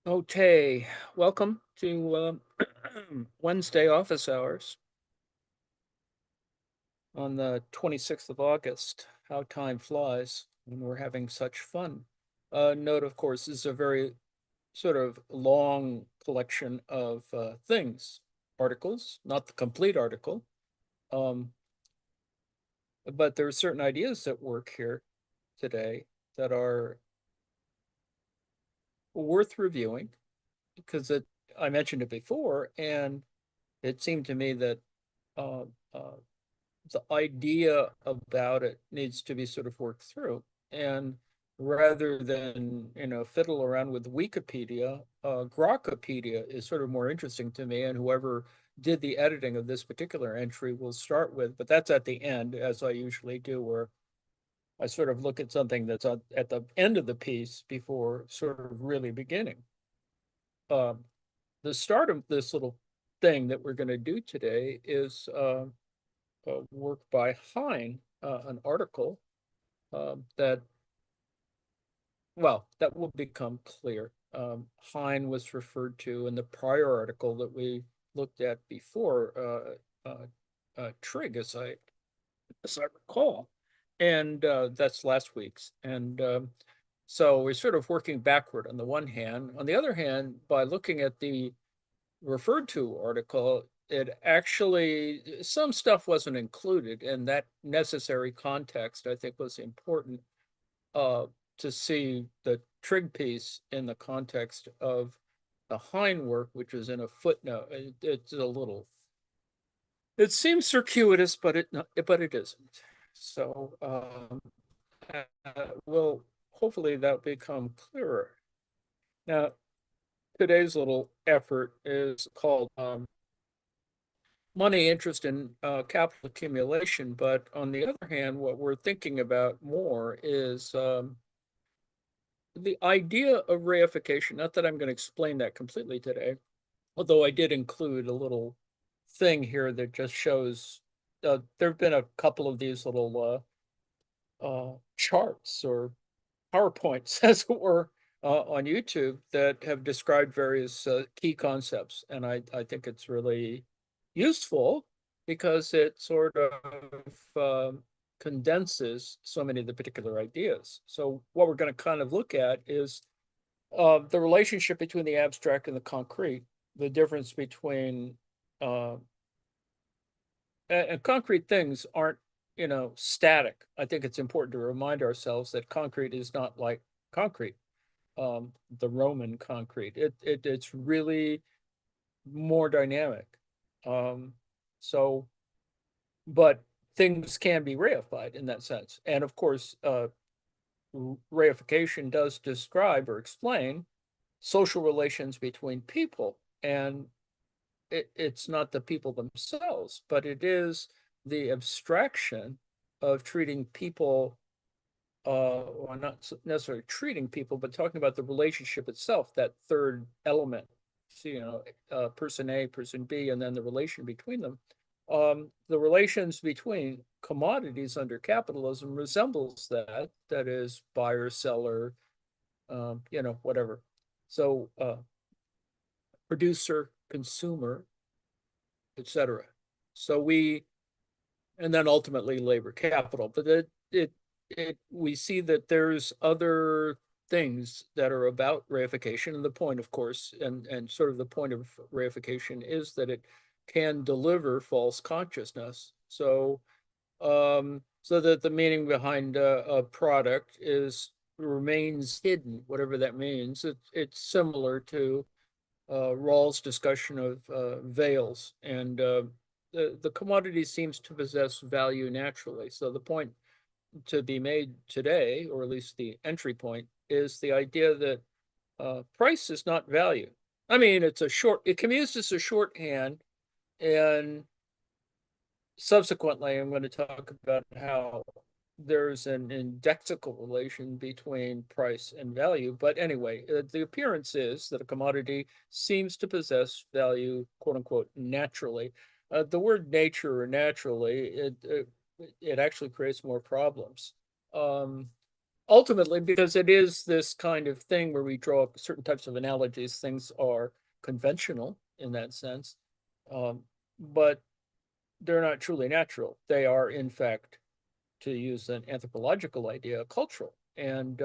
Okay, welcome to Wednesday office hours on the 26th of August. How time flies when we're having such fun. Note, of course, this is a very sort of long collection of things, articles, not the complete article, um, but there are certain ideas that work here today that are worth reviewing because I mentioned it before, and it seemed to me that uh, uh, the idea about it needs to be sort of worked through. And rather than, fiddle around with Wikipedia, Grokpedia is sort of more interesting to me. And whoever did the editing of this particular entry will start with, but that's at the end, as I usually do, where I sort of look at something that's at the end of the piece before sort of really beginning. Um, the start of this little thing that we're going to do today is work by Hein, an article that, well, that will become clear. Hein was referred to in the prior article that we looked at before, Trig, as I recall, and that's last week's. And so we're sort of working backward on the one hand. On the other hand, by looking at the referred to article, it actually, some stuff wasn't included, and that necessary context, I think, was important uh, to see the trig piece in the context of the Hein work, which is in a footnote. It's a little, it seems circuitous, but it isn't. So, well, hopefully that'll become clearer. Now, today's little effort is called money interest in capital accumulation. But on the other hand, what we're thinking about more is the idea of reification. Not that I'm going to explain that completely today, although I did include a little thing here that just shows there have been a couple of these little charts or PowerPoints, as it were, on YouTube that have described various key concepts. And I think it's really useful because it sort of condenses so many of the particular ideas. So what we're going to kind of look at is the relationship between the abstract and the concrete, the difference between uh, and concrete things aren't, static. I think it's important to remind ourselves that concrete is not like concrete, the Roman concrete. It's really more dynamic. Um, so, but things can be reified in that sense. And of course, reification does describe or explain social relations between people. And it's not the people themselves, but it is the abstraction of treating people, or not necessarily treating people, but talking about the relationship itself, that third element. So, person A, person B, and then the relation between them. The relations between commodities under capitalism resembles that. That is, buyer, seller, whatever. So, producer, consumer, etc. So and then ultimately labor capital. But we see that there's other things that are about reification. And the point, of course, and sort of the point of reification is that it can deliver false consciousness. So that the meaning behind a product is remains hidden, whatever that means. It's similar to Rawls' discussion of veils, and the commodity seems to possess value naturally. So the point to be made today, or at least the entry point, is the idea that price is not value. I mean, it can be used as a shorthand, and subsequently, I'm going to talk about how there's an indexical relation between price and value. But anyway, the appearance is that a commodity seems to possess value, quote unquote, naturally. The word nature or naturally, it actually creates more problems. Um, ultimately, because it is this kind of thing where we draw up certain types of analogies, things are conventional in that sense, but they're not truly natural. They are, in fact, to use an anthropological idea, cultural. And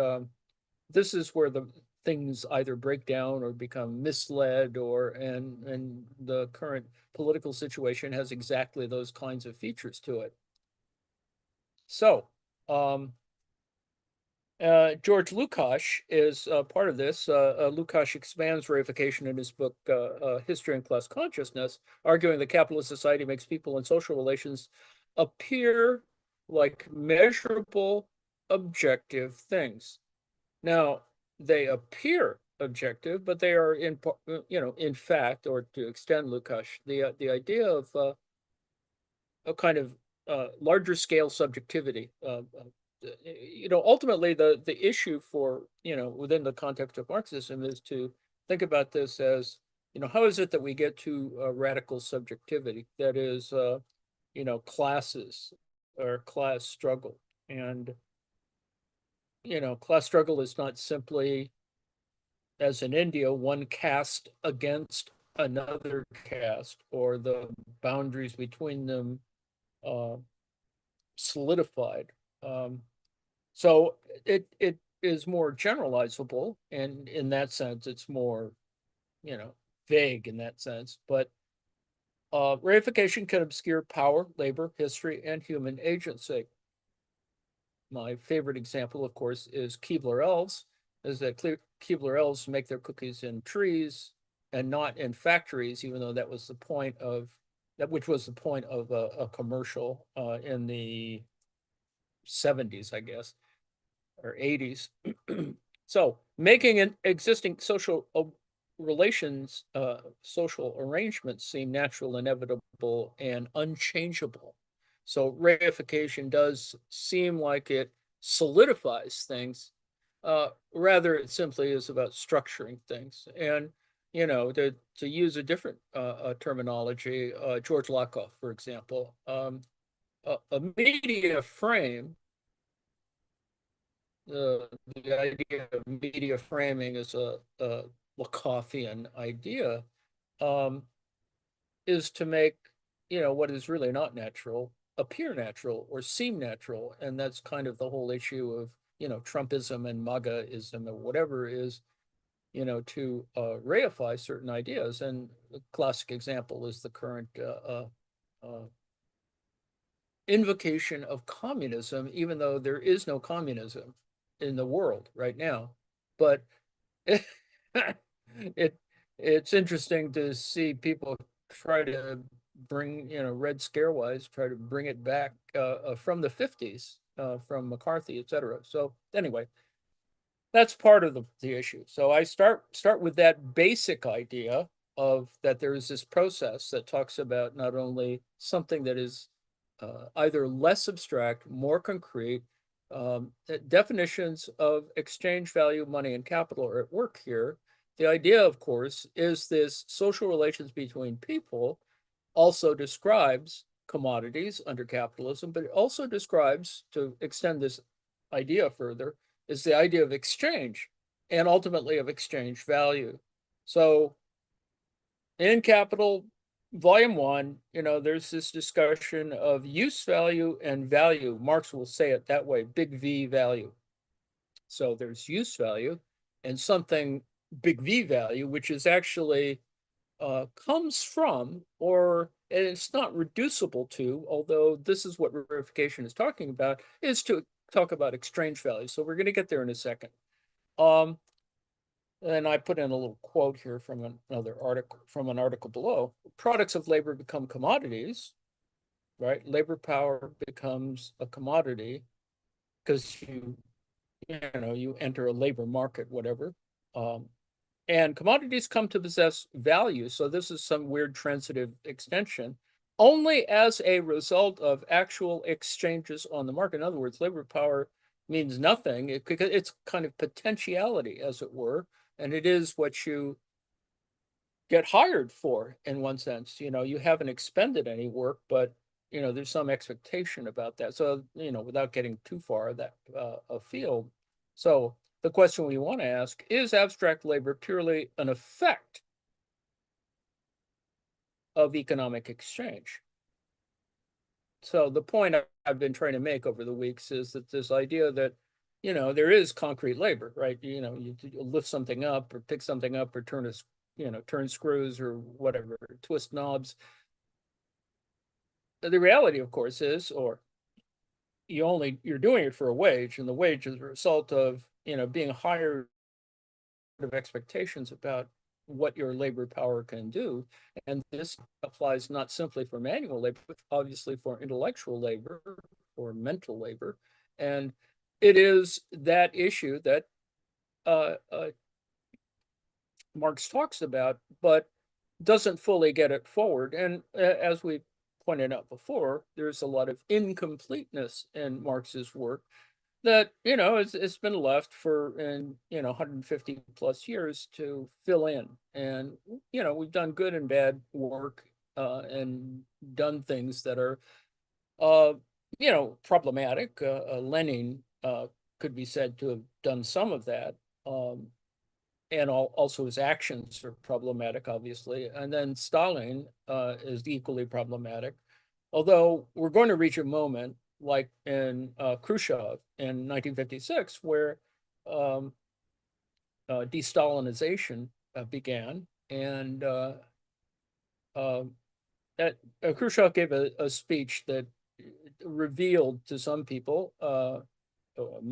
this is where the things either break down or become misled, or and the current political situation has exactly those kinds of features to it. So George Lukács is part of this. Lukács expands reification in his book History and Class Consciousness, arguing that capitalist society makes people and social relations appear like measurable, objective things. Now, they appear objective, but they are in fact, or to extend Lukács, the idea of a kind of larger scale subjectivity. Ultimately, the issue for within the context of Marxism is to think about this as how is it that we get to radical subjectivity? That is, classes or class struggle, and class struggle is not simply, as in India, one caste against another caste, or the boundaries between them uh, solidified. So it is more generalizable, and in that sense, it's more vague in that sense. But reification can obscure power, labor, history, and human agency. My favorite example, of course, is Keebler elves. Is that Keebler elves make their cookies in trees and not in factories, even though that was the point of that, which was the point of a commercial in the 70s, I guess, or 80s. So making an existing social relations, social arrangements seem natural, inevitable, and unchangeable. So reification does seem like it solidifies things, rather it simply is about structuring things. And to use a different terminology, George Lakoff, for example, a media frame, the idea of media framing is a Lakoffian idea, um, is to make what is really not natural appear natural or seem natural, and that's kind of the whole issue of Trumpism and MAGAism or whatever is to reify certain ideas. And a classic example is the current invocation of communism, even though there is no communism in the world right now. But it, it it's interesting to see people try to bring, Red Scare wise, try to bring it back from the 50s, from McCarthy, et cetera. So anyway, that's part of the issue. So I start with that basic idea of that there is this process that talks about not only something that is either less abstract, more concrete. Definitions of exchange value, money, and capital are at work here. The idea, of course, is this social relations between people also describes commodities under capitalism, but it also describes, to extend this idea further, is the idea of exchange and ultimately of exchange value. So in Capital, Volume 1, there's this discussion of use value and value. Marx will say it that way, big V value. So there's use value and something big V value, which is actually comes from, or and it's not reducible to, although this is what verification is talking about, is to talk about exchange value. So we're going to get there in a second. And I put in a little quote here from another article, from an article below. Products of labor become commodities, right? Labor power becomes a commodity because you enter a labor market, whatever. And commodities come to possess value. So this is some weird transitive extension only as a result of actual exchanges on the market. In other words, labor power means nothing. It's kind of potentiality, as it were, and it is what you get hired for in one sense. You haven't expended any work, but there's some expectation about that. So without getting too far that afield, So the question we want to ask is abstract labor purely an effect of economic exchange? So the point I've been trying to make over the weeks is that this idea that, there is concrete labor, right? You lift something up or pick something up or turn screws or whatever, twist knobs. The reality, of course, is, or you're doing it for a wage, and the wage is a result of, being hired of expectations about what your labor power can do. And this applies not simply for manual labor, but obviously for intellectual labor or mental labor. And it is that issue that Marx talks about, but doesn't fully get it forward. And as we pointed out before, there's a lot of incompleteness in Marx's work that it's been left for in 150 plus years to fill in. And we've done good and bad work, and done things that are problematic. Lenin could be said to have done some of that, and also his actions are problematic, obviously. And then Stalin is equally problematic, although we're going to reach a moment like in Khrushchev in 1956, where de-Stalinization began. And Khrushchev gave a speech that revealed to some people, a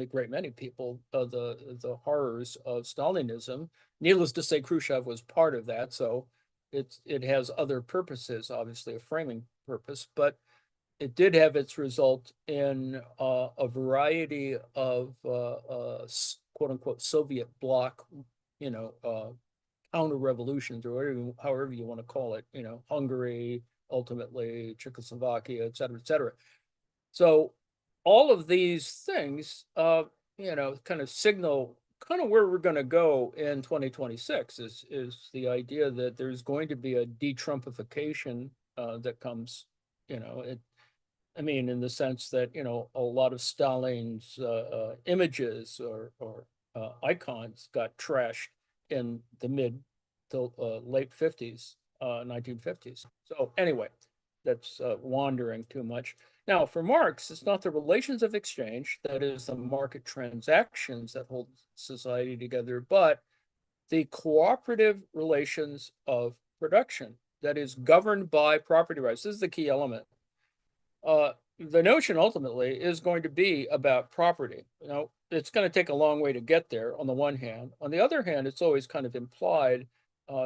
great many people, the horrors of Stalinism. Needless to say, Khrushchev was part of that, so it has other purposes, obviously a framing purpose, but it did have its result in a variety of quote unquote Soviet bloc, counter revolutions, or whatever, however you want to call it, Hungary, ultimately Czechoslovakia, et cetera, et cetera. So all of these things, kind of signal kind of where we're going to go in 2026 is the idea that there's going to be a de-Trumpification that comes, in the sense that, a lot of Stalin's images or icons got trashed in the mid to late 50s, 1950s. So anyway, that's wandering too much. Now, for Marx, it's not the relations of exchange, that is the market transactions that hold society together, but the cooperative relations of production that is governed by property rights. This is the key element. The notion ultimately is going to be about property. It's going to take a long way to get there on the one hand. On the other hand, it's always kind of implied,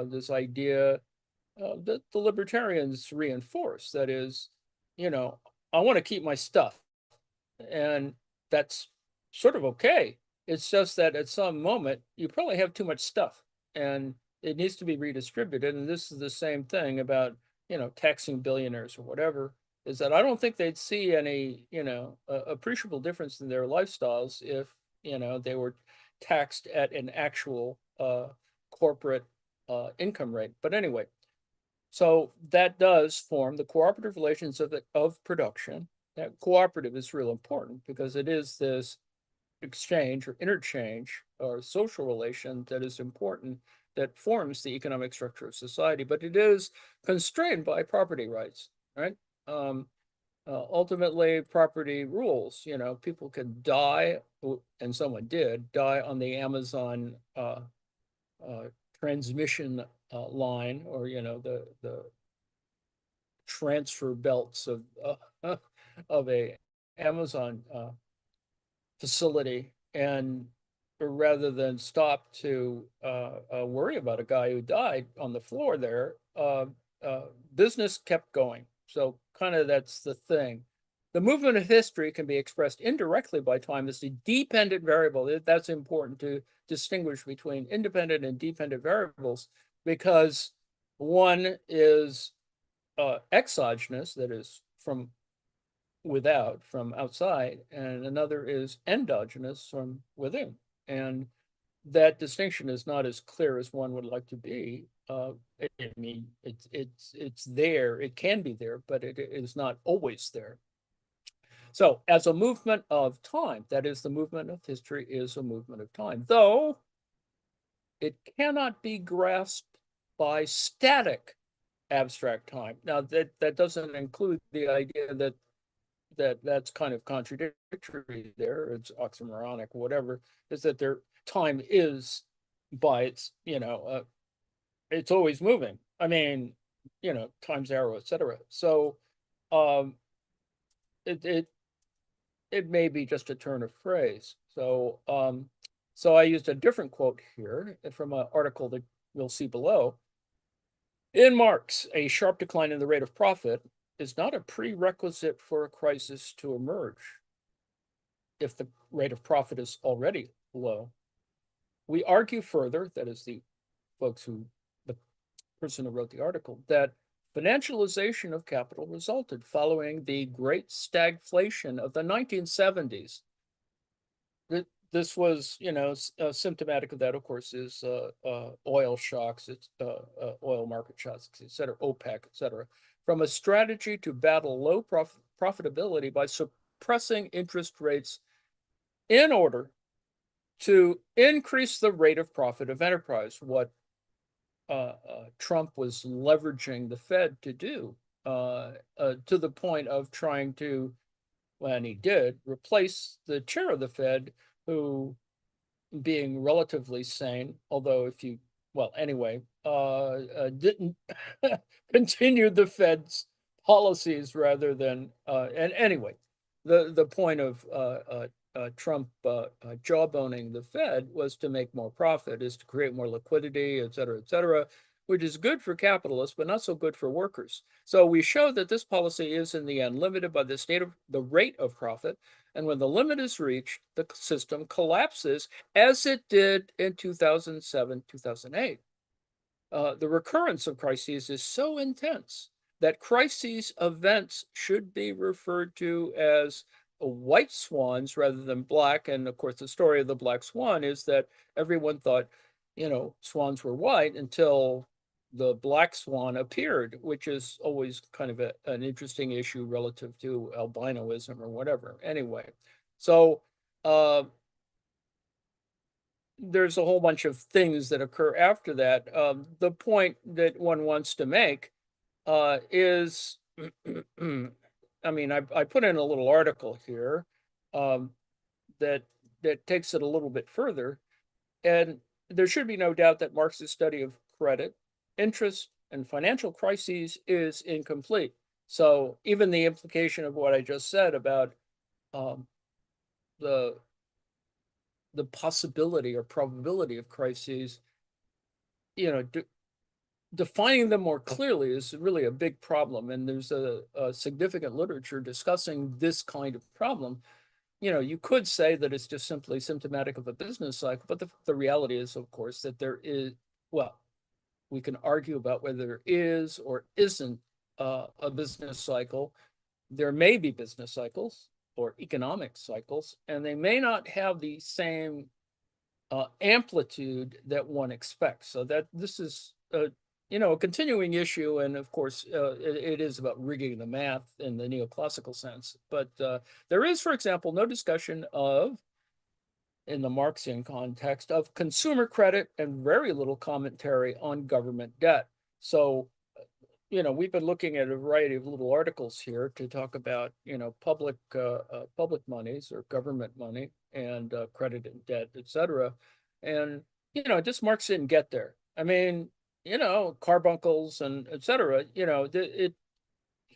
this idea that the libertarians reinforce. That is, I want to keep my stuff, and that's sort of okay. It's just that at some moment, you probably have too much stuff, and it needs to be redistributed. And this is the same thing about, taxing billionaires or whatever, is that I don't think they'd see any, appreciable difference in their lifestyles if, they were taxed at an actual corporate income rate. But anyway, so that does form the cooperative relations of production. That cooperative is real important because it is this exchange or interchange or social relation that is important, that forms the economic structure of society, but it is constrained by property rights, right? Ultimately, property rules. People could die, and someone did die on the Amazon transmission line, or the transfer belts of a Amazon facility, and rather than stop to worry about a guy who died on the floor there, business kept going. So kind of that's the thing. The movement of history can be expressed indirectly by time as a dependent variable. That's important to distinguish between independent and dependent variables, because one is exogenous, that is from without, from outside, and another is endogenous, from within. And that distinction is not as clear as one would like to be. It's there. It can be there, but it is not always there. So as a movement of time, that is, the movement of history is a movement of time, though it cannot be grasped by static abstract time. Now, that doesn't include the idea that's kind of contradictory there. It's oxymoronic, whatever, is that their time is by its, it's always moving. I mean, time's arrow, etc. So um, it, it it may be just a turn of phrase. So I used a different quote here from an article that we'll see below. In Marx, a sharp decline in the rate of profit is not a prerequisite for a crisis to emerge if the rate of profit is already low. We argue further, that is the person who wrote the article, that financialization of capital resulted following the great stagflation of the 1970s. This was, symptomatic of that, of course, is oil shocks, oil market shocks, et cetera, OPEC, et cetera, from a strategy to battle low profitability by suppressing interest rates in order to increase the rate of profit of enterprise, what Trump was leveraging the Fed to do, to the point of trying to, when he did, replace the chair of the Fed, who, being relatively sane, although anyway, didn't continue the Fed's policies rather than, and anyway, the point of Trump jawboning the Fed was to make more profit, is to create more liquidity, et cetera, which is good for capitalists, but not so good for workers. So we show that this policy is in the end limited by the rate of profit. And when the limit is reached, the system collapses, as it did in 2007, 2008. The recurrence of crises is so intense that crises events should be referred to as white swans rather than black. And of course, the story of the black swan is that everyone thought, swans were white until the black swan appeared, which is always kind of an interesting issue relative to albinoism or whatever. Anyway, so there's a whole bunch of things that occur after that. The point that one wants to make is, I mean, I put in a little article here that takes it a little bit further, and there should be no doubt that Marx's study of credit, interest, and financial crises is incomplete. So even the implication of what I just said about the possibility or probability of crises, defining them more clearly is really a big problem. And there's a significant literature discussing this kind of problem. You could say that it's just simply symptomatic of a business cycle, but the reality is, of course, that there is, well, we can argue about whether there is or isn't a business cycle. There may be business cycles or economic cycles, and they may not have the same amplitude that one expects. So that this is a continuing issue, and of course, it is about rigging the math in the neoclassical sense. But there is, for example, no discussion of, in the Marxian context, of consumer credit, and very little commentary on government debt. So, we've been looking at a variety of little articles here to talk about, public monies or government money and credit and debt, et cetera. And, just Marx didn't get there. I mean, carbuncles and et cetera, it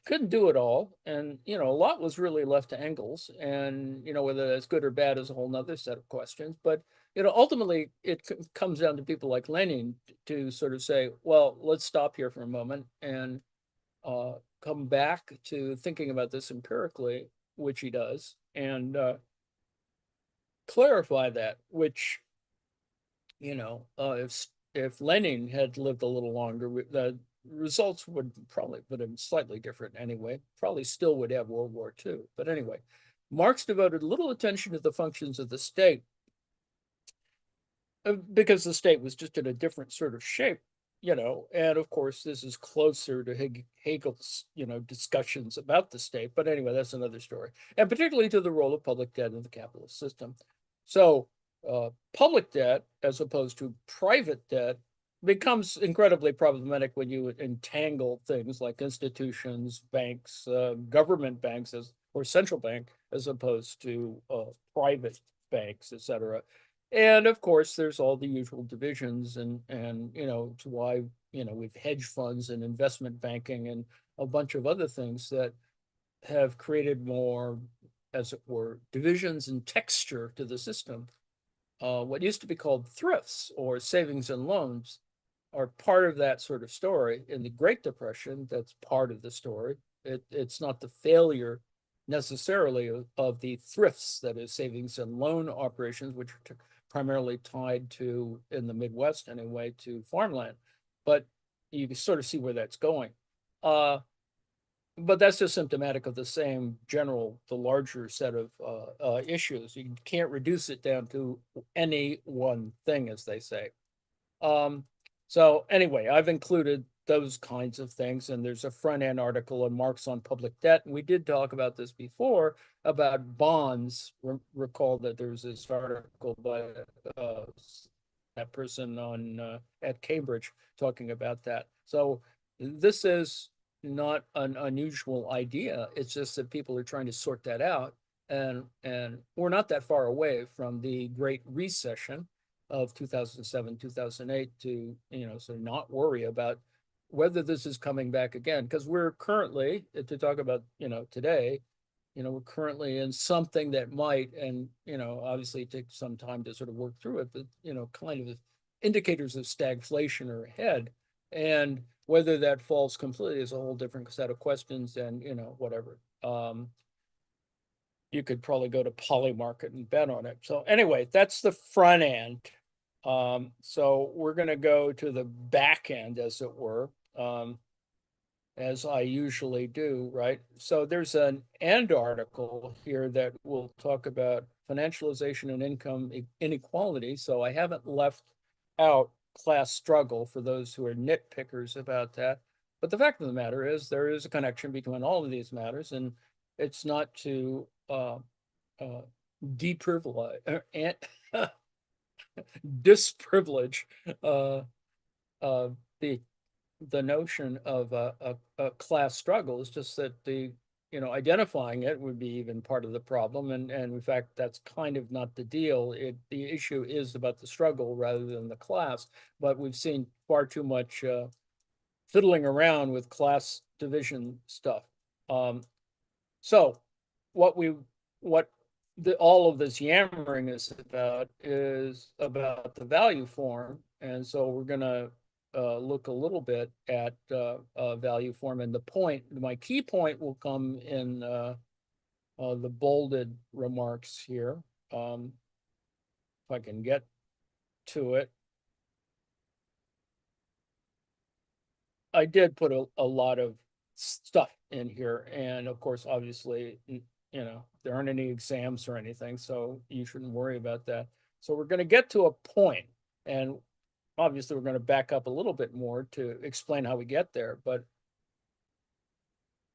couldn't do it all. And, a lot was really left to Engels. And, whether that's good or bad is a whole nother set of questions. But, ultimately, it comes down to people like Lenin to sort of say, well, let's stop here for a moment and come back to thinking about this empirically, which he does, and clarify that, which, if Lenin had lived a little longer, the results would probably have been slightly different anyway. Probably still would have World War II. But anyway, Marx devoted little attention to the functions of the state because the state was just in a different sort of shape and of course, this is closer to Hegel's, discussions about the state. But anyway, that's another story. And particularly to the role of public debt in the capitalist system. So, public debt, as opposed to private debt, becomes incredibly problematic when you entangle things like institutions, banks, government banks, or central bank, as opposed to private banks, et cetera. And of course, there's all the usual divisions, and it's why we've hedge funds and investment banking and a bunch of other things that have created more, as it were, divisions and texture to the system. What used to be called thrifts or savings and loans are part of that sort of story. In the Great Depression, that's part of the story. It's not the failure necessarily of the thrifts, that is, savings and loan operations, which are primarily tied to, in the Midwest anyway, to farmland. But you can sort of see where that's going. But that's just symptomatic of the same the larger set of issues. You can't reduce it down to any one thing, as they say. Um, so anyway, I've included those kinds of things, and there's a front end article on Marx on public debt. And we did talk about this before about bonds. Recall that there's this article by uh, that person on at Cambridge talking about that. So this is not an unusual idea. It's just that people are trying to sort that out, and we're not that far away from the Great Recession of 2007, 2008 to, so not worry about whether this is coming back again. Because we're currently, to talk about, today, we're currently in something that might, and, obviously take some time to sort of work through it, but, kind of indicators of stagflation are ahead. And whether that falls completely is a whole different set of questions, and, whatever. You could probably go to Polymarket and bet on it. So anyway, that's the front end. So we're going to go to the back end, as it were, as I usually do, right? So there's an end article here that will talk about financialization and income inequality. So I haven't left out class struggle for those who are nitpickers about that. But the fact of the matter is there is a connection between all of these matters, and it's not to deprivilege and disprivilege uh, uh, the notion of a class struggle. Is just that identifying it would be even part of the problem, and in fact that's kind of not the deal. The issue is about the struggle rather than the class, but we've seen far too much fiddling around with class division stuff. So what we what all of this yammering is about the value form, and so we're going to look a little bit at value form, and my key point will come in the bolded remarks here. If I can get to it. I did put a lot of stuff in here, and of course, obviously, there aren't any exams or anything, so you shouldn't worry about that. So we're going to get to a point, and obviously, we're going to back up a little bit more to explain how we get there. But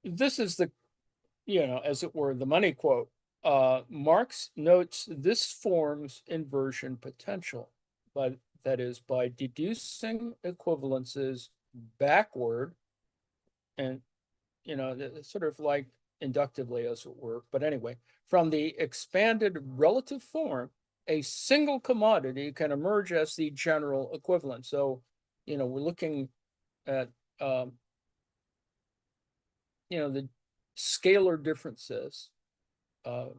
this is as it were, the money quote. Marx notes this form's inversion potential, but that is by deducing equivalences backward, and sort of like inductively, as it were. But anyway, from the expanded relative form, a single commodity can emerge as the general equivalent. So, we're looking at the scalar differences, uh,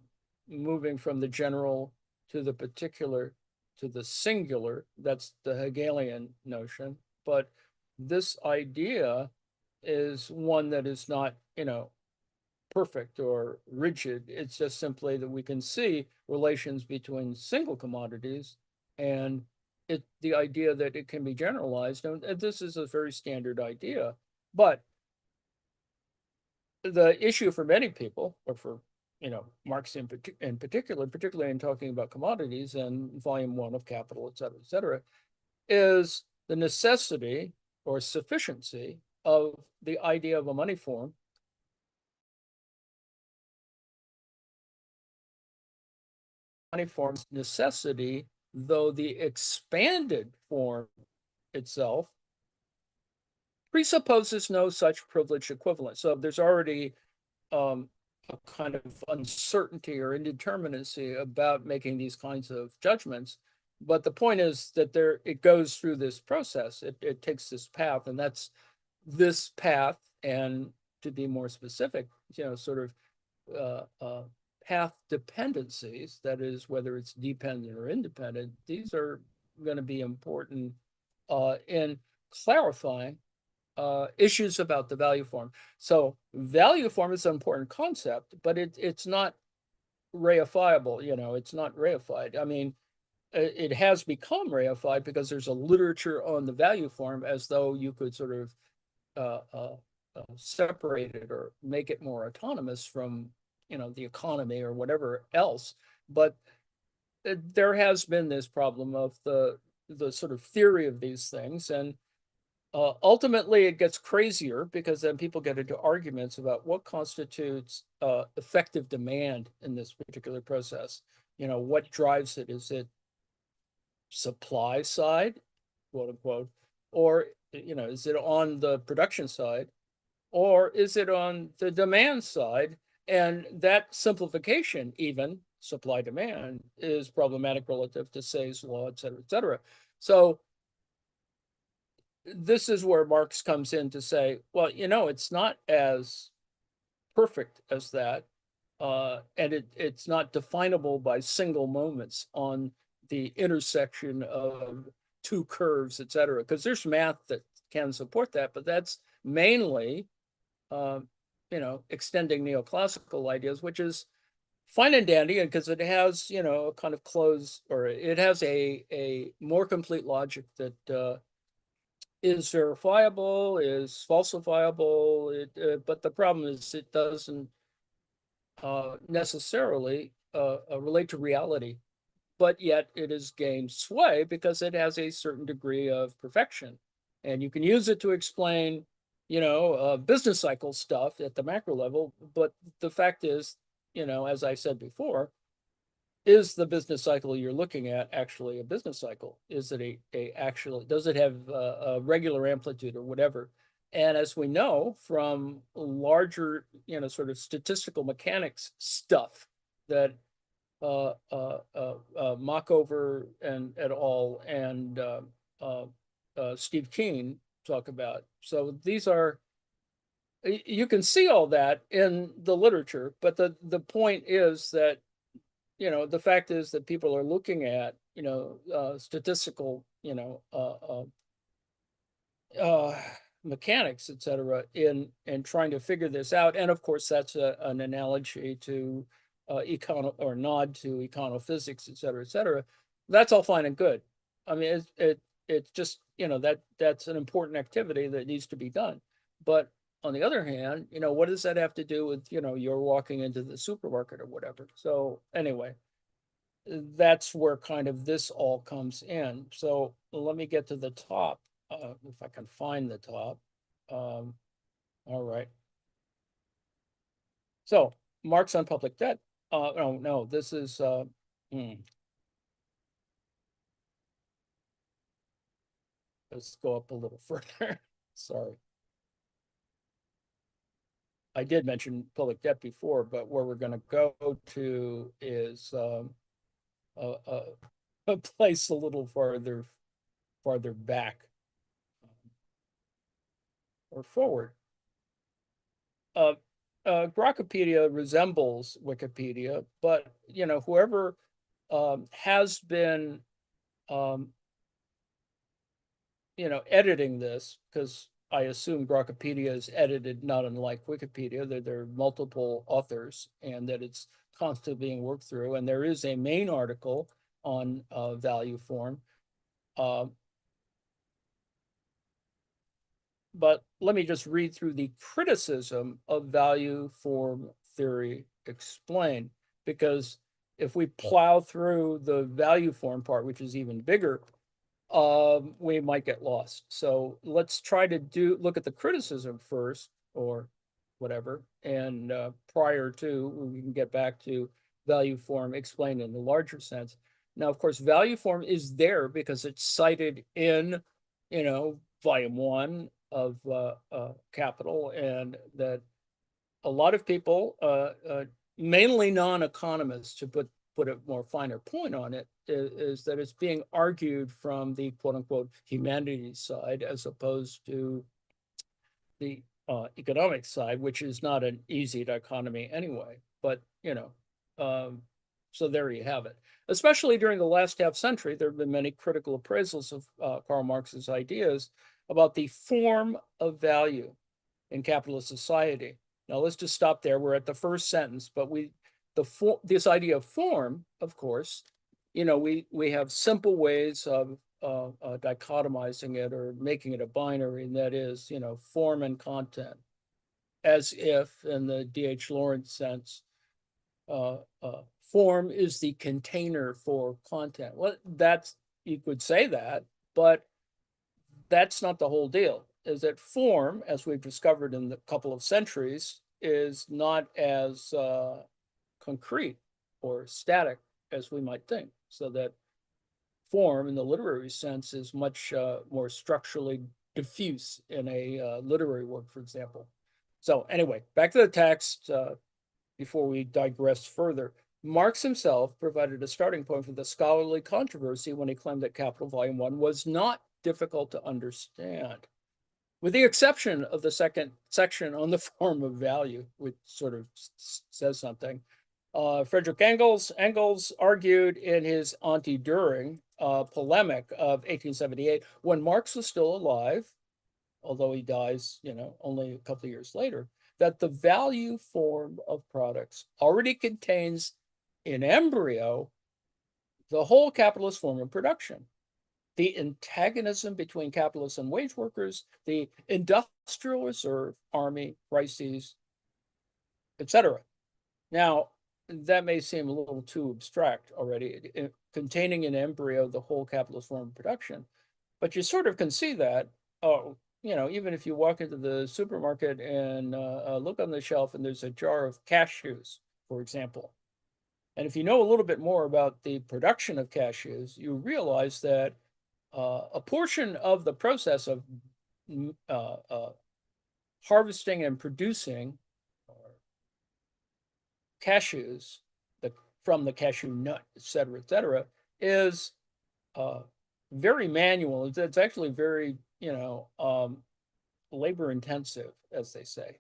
moving from the general to the particular to the singular. That's the Hegelian notion. But this idea is one that is not, perfect or rigid. It's just simply that we can see relations between single commodities, and the idea that it can be generalized. And this is a very standard idea. But the issue for many people, or for Marx in particular, particularly in talking about commodities and volume one of Capital, et cetera, is the necessity or sufficiency of the idea of a money form's necessity, though the expanded form itself presupposes no such privileged equivalent. So there's already a kind of uncertainty or indeterminacy about making these kinds of judgments. But the point is that it goes through this process. It takes this path, and that's this path. And to be more specific, sort of path dependencies, that is, whether it's dependent or independent, these are going to be important in clarifying issues about the value form. So value form is an important concept, but it's not reifiable. It's not reified. I mean, it has become reified because there's a literature on the value form, as though you could sort of separate it or make it more autonomous from the economy or whatever else. But there has been this problem of the sort of theory of these things, and ultimately, it gets crazier because then people get into arguments about what constitutes effective demand in this particular process. What drives it? Is it supply side, quote unquote, or is it on the production side, or is it on the demand side? And that simplification, even supply demand, is problematic relative to Say's law, et cetera, et cetera. So this is where Marx comes in to say, well, it's not as perfect as that. And it's not definable by single moments on the intersection of two curves, et cetera, because there's math that can support that, but that's mainly, extending neoclassical ideas, which is fine and dandy, and because it has, a kind of closed, or it has a more complete logic that is verifiable, is falsifiable. But the problem is it doesn't necessarily relate to reality, but yet it has gained sway because it has a certain degree of perfection. And you can use it to explain, business cycle stuff at the macro level. But the fact is, as I said before, is the business cycle you're looking at actually a business cycle? Is it does it have a regular amplitude or whatever? And as we know from larger, sort of statistical mechanics stuff that Mockover and et al. And Steve Keen talk about. So you can see all that in the literature, but the point is that the fact is that people are looking at, statistical, mechanics, et cetera, in trying to figure this out. And of course, that's an analogy to or nod to econophysics, et cetera, et cetera. That's all fine and good. I mean, it's just, that's an important activity that needs to be done. But on the other hand, what does that have to do with, you're walking into the supermarket or whatever? So anyway, that's where kind of this all comes in. So let me get to the top, if I can find the top. All right. So Marx on public debt. No, this is, let's go up a little further. Sorry. I did mention public debt before, but where we're going to go to is a place a little farther back or forward. Grokpedia resembles Wikipedia, but whoever has been editing this, because I assume Grokpedia is edited not unlike Wikipedia, that there are multiple authors and that it's constantly being worked through. And there is a main article on value form. But let me just read through the criticism of value form theory explained, because if we plow through the value form part, which is even bigger, we might get lost. So let's try to look at the criticism first, or whatever, and prior to, we can get back to value form explained in the larger sense. Now, of course, value form is there because it's cited in, volume one of Capital, and that a lot of people, mainly non-economists, to put a more finer point on it, is that it's being argued from the quote unquote humanities side as opposed to the economic side, which is not an easy dichotomy anyway. But, so there you have it. Especially during the last half century, there have been many critical appraisals of Karl Marx's ideas about the form of value in capitalist society. Now let's just stop there. We're at the first sentence, but this idea of form, of course, we have simple ways of dichotomizing it or making it a binary, and that is, form and content, as if, in the D.H. Lawrence sense, form is the container for content. Well, you could say that, but that's not the whole deal. Is that form, as we've discovered in the couple of centuries, is not as concrete or static as we might think. So that form, in the literary sense, is much more structurally diffuse in a literary work, for example. So anyway, back to the text before we digress further. Marx himself provided a starting point for the scholarly controversy when he claimed that Capital Volume 1 was not difficult to understand, with the exception of the second section on the form of value, which sort of says something. Friedrich Engels argued in his anti-Dühring polemic of 1878, when Marx was still alive, although he dies, only a couple of years later, that the value form of products already contains in embryo the whole capitalist form of production, the antagonism between capitalists and wage workers, the industrial reserve, army, crises, etc. Now, that may seem a little too abstract already, containing in embryo the whole capitalist form of production, but you sort of can see that, even if you walk into the supermarket and look on the shelf and there's a jar of cashews, for example. And if you know a little bit more about the production of cashews, you realize that a portion of the process of harvesting and producing cashews from the cashew nut, et cetera, is very manual. It's actually very, labor intensive, as they say.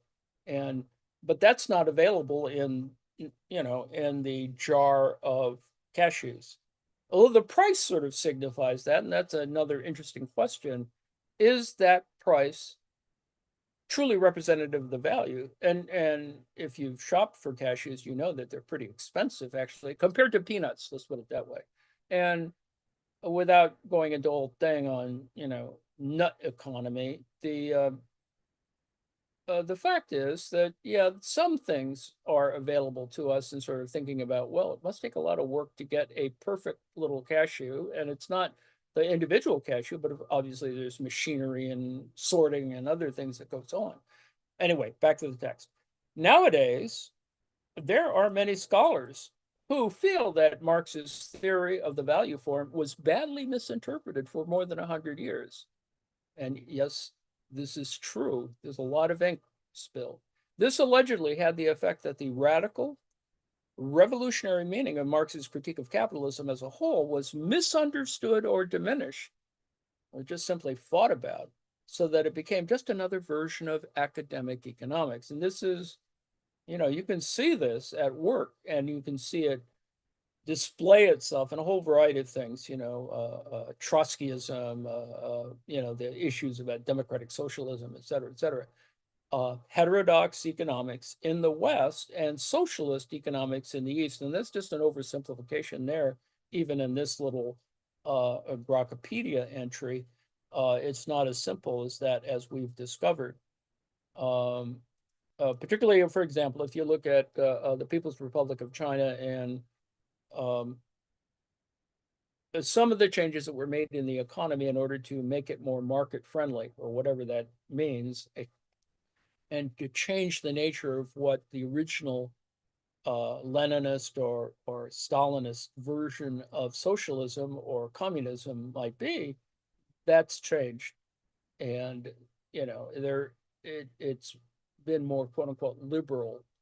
But that's not available in the jar of cashews. Although the price sort of signifies that, and that's another interesting question. Is that price truly representative of the value? And if you've shopped for cashews, you know that they're pretty expensive, actually, compared to peanuts, let's put it that way. And without going into the whole thing on, nut economy, the fact is that, yeah, some things are available to us, and sort of thinking about, well, it must take a lot of work to get a perfect little cashew. And it's not the individual cashew, but obviously there's machinery and sorting and other things that goes on. Anyway, back to the text. Nowadays, there are many scholars who feel that Marx's theory of the value form was badly misinterpreted for more than 100 years. And yes, this is true. There's a lot of ink spilled. This allegedly had the effect that the radical, revolutionary meaning of Marx's critique of capitalism as a whole was misunderstood or diminished, or just simply fought about, so that it became just another version of academic economics. And this is, you can see this at work, and you can see it display itself in a whole variety of things, Trotskyism, the issues about democratic socialism, et cetera, heterodox economics in the West and socialist economics in the East. And that's just an oversimplification there, even in this little Grokpedia entry. It's not as simple as that, as we've discovered. Particularly, for example, if you look at the People's Republic of China and some of the changes that were made in the economy in order to make it more market friendly, or whatever that means, and to change the nature of what the original Leninist or Stalinist version of socialism or communism might be, that's changed. And it's been more quote unquote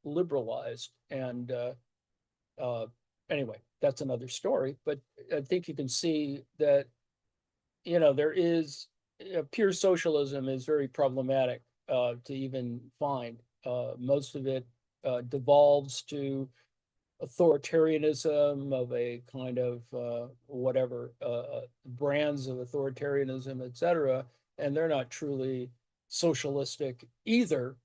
liberalized. And uh, anyway, that's another story. But I think you can see that there is pure socialism is very problematic to even find. Most of it devolves to authoritarianism of a kind of whatever brands of authoritarianism, etc., and they're not truly socialistic either,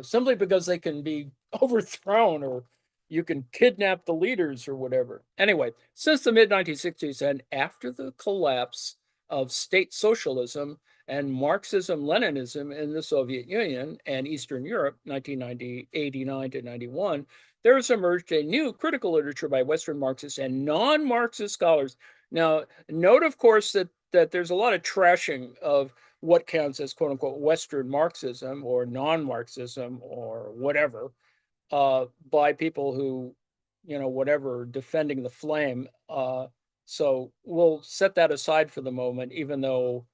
simply because they can be overthrown, or you can kidnap the leaders or whatever. Anyway, since the mid 1960s and after the collapse of state socialism and Marxism Leninism in the Soviet Union and Eastern Europe, 1989 to 91, there has emerged a new critical literature by Western Marxists and non-Marxist scholars. Now, note, of course, that there's a lot of trashing of what counts as quote unquote Western Marxism or non-Marxism or whatever by people who, whatever, defending the flame. So we'll set that aside for the moment, even though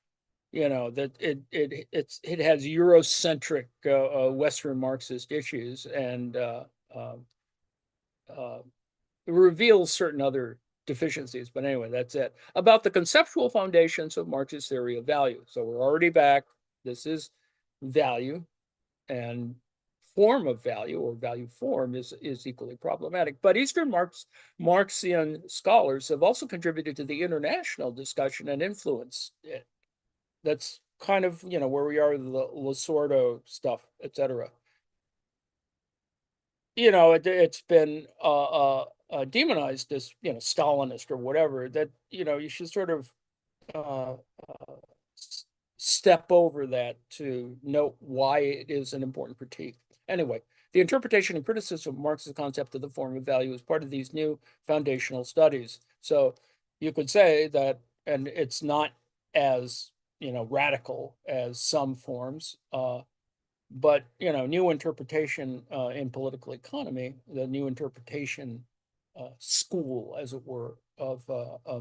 that it has Eurocentric Western Marxist issues, and uh, reveals certain other deficiencies. But anyway, that's it. About the conceptual foundations of Marxist theory of value. So we're already back. This is value, and form of value, or value form, is equally problematic. But Eastern Marxian scholars have also contributed to the international discussion and influence it. That's kind of where we are with the Lasordo stuff, etc. It's been demonized as Stalinist or whatever. That you should sort of uh, uh, step over that to note why it is an important critique. Anyway, the interpretation and criticism of Marx's concept of the form of value is part of these new foundational studies. So you could say that, and it's not as radical as some forms. But new interpretation in political economy, the new interpretation school, as it were, of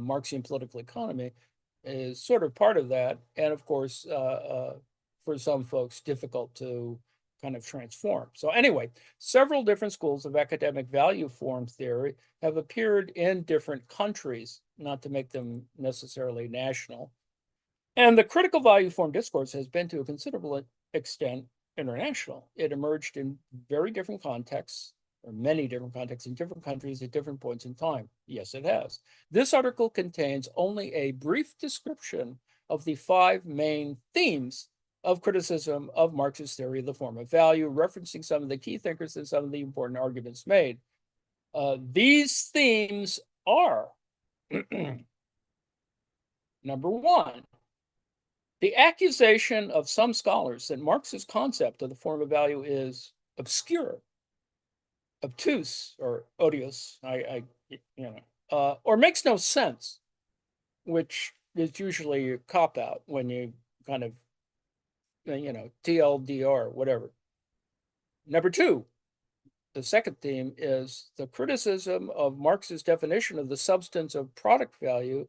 Marxian political economy, is sort of part of that, and of course, for some folks, difficult to kind of transform. So anyway, several different schools of academic value form theory have appeared in different countries, not to make them necessarily national. And the critical value form discourse has been, to a considerable extent, international. It emerged in very different contexts, or many different contexts in different countries at different points in time. Yes, it has. This article contains only a brief description of the 5 main themes of criticism of Marxist theory of the form of value, referencing some of the key thinkers and some of the important arguments made. These themes are number 1, the accusation of some scholars that Marx's concept of the form of value is obscure, obtuse, or odious, or makes no sense, which is usually a cop out when you kind of, TLDR, whatever. Number 2, the second theme is the criticism of Marx's definition of the substance of product value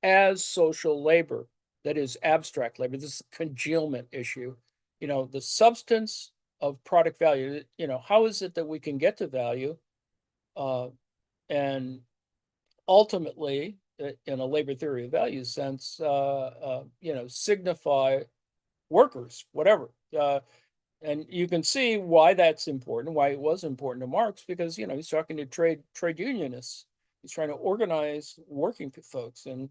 as social labor. That is abstract labor. This is a congealment issue. The substance of product value, how is it that we can get to value and ultimately, in a labor theory of value sense, signify workers, whatever. And you can see why that's important, why it was important to Marx, because, he's talking to trade unionists. He's trying to organize working folks, and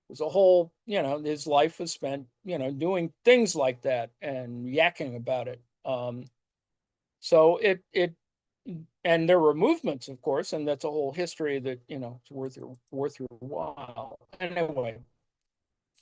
there's a whole, his life was spent, doing things like that and yakking about it. So and there were movements, of course, and that's a whole history that, it's worth your while. Anyway,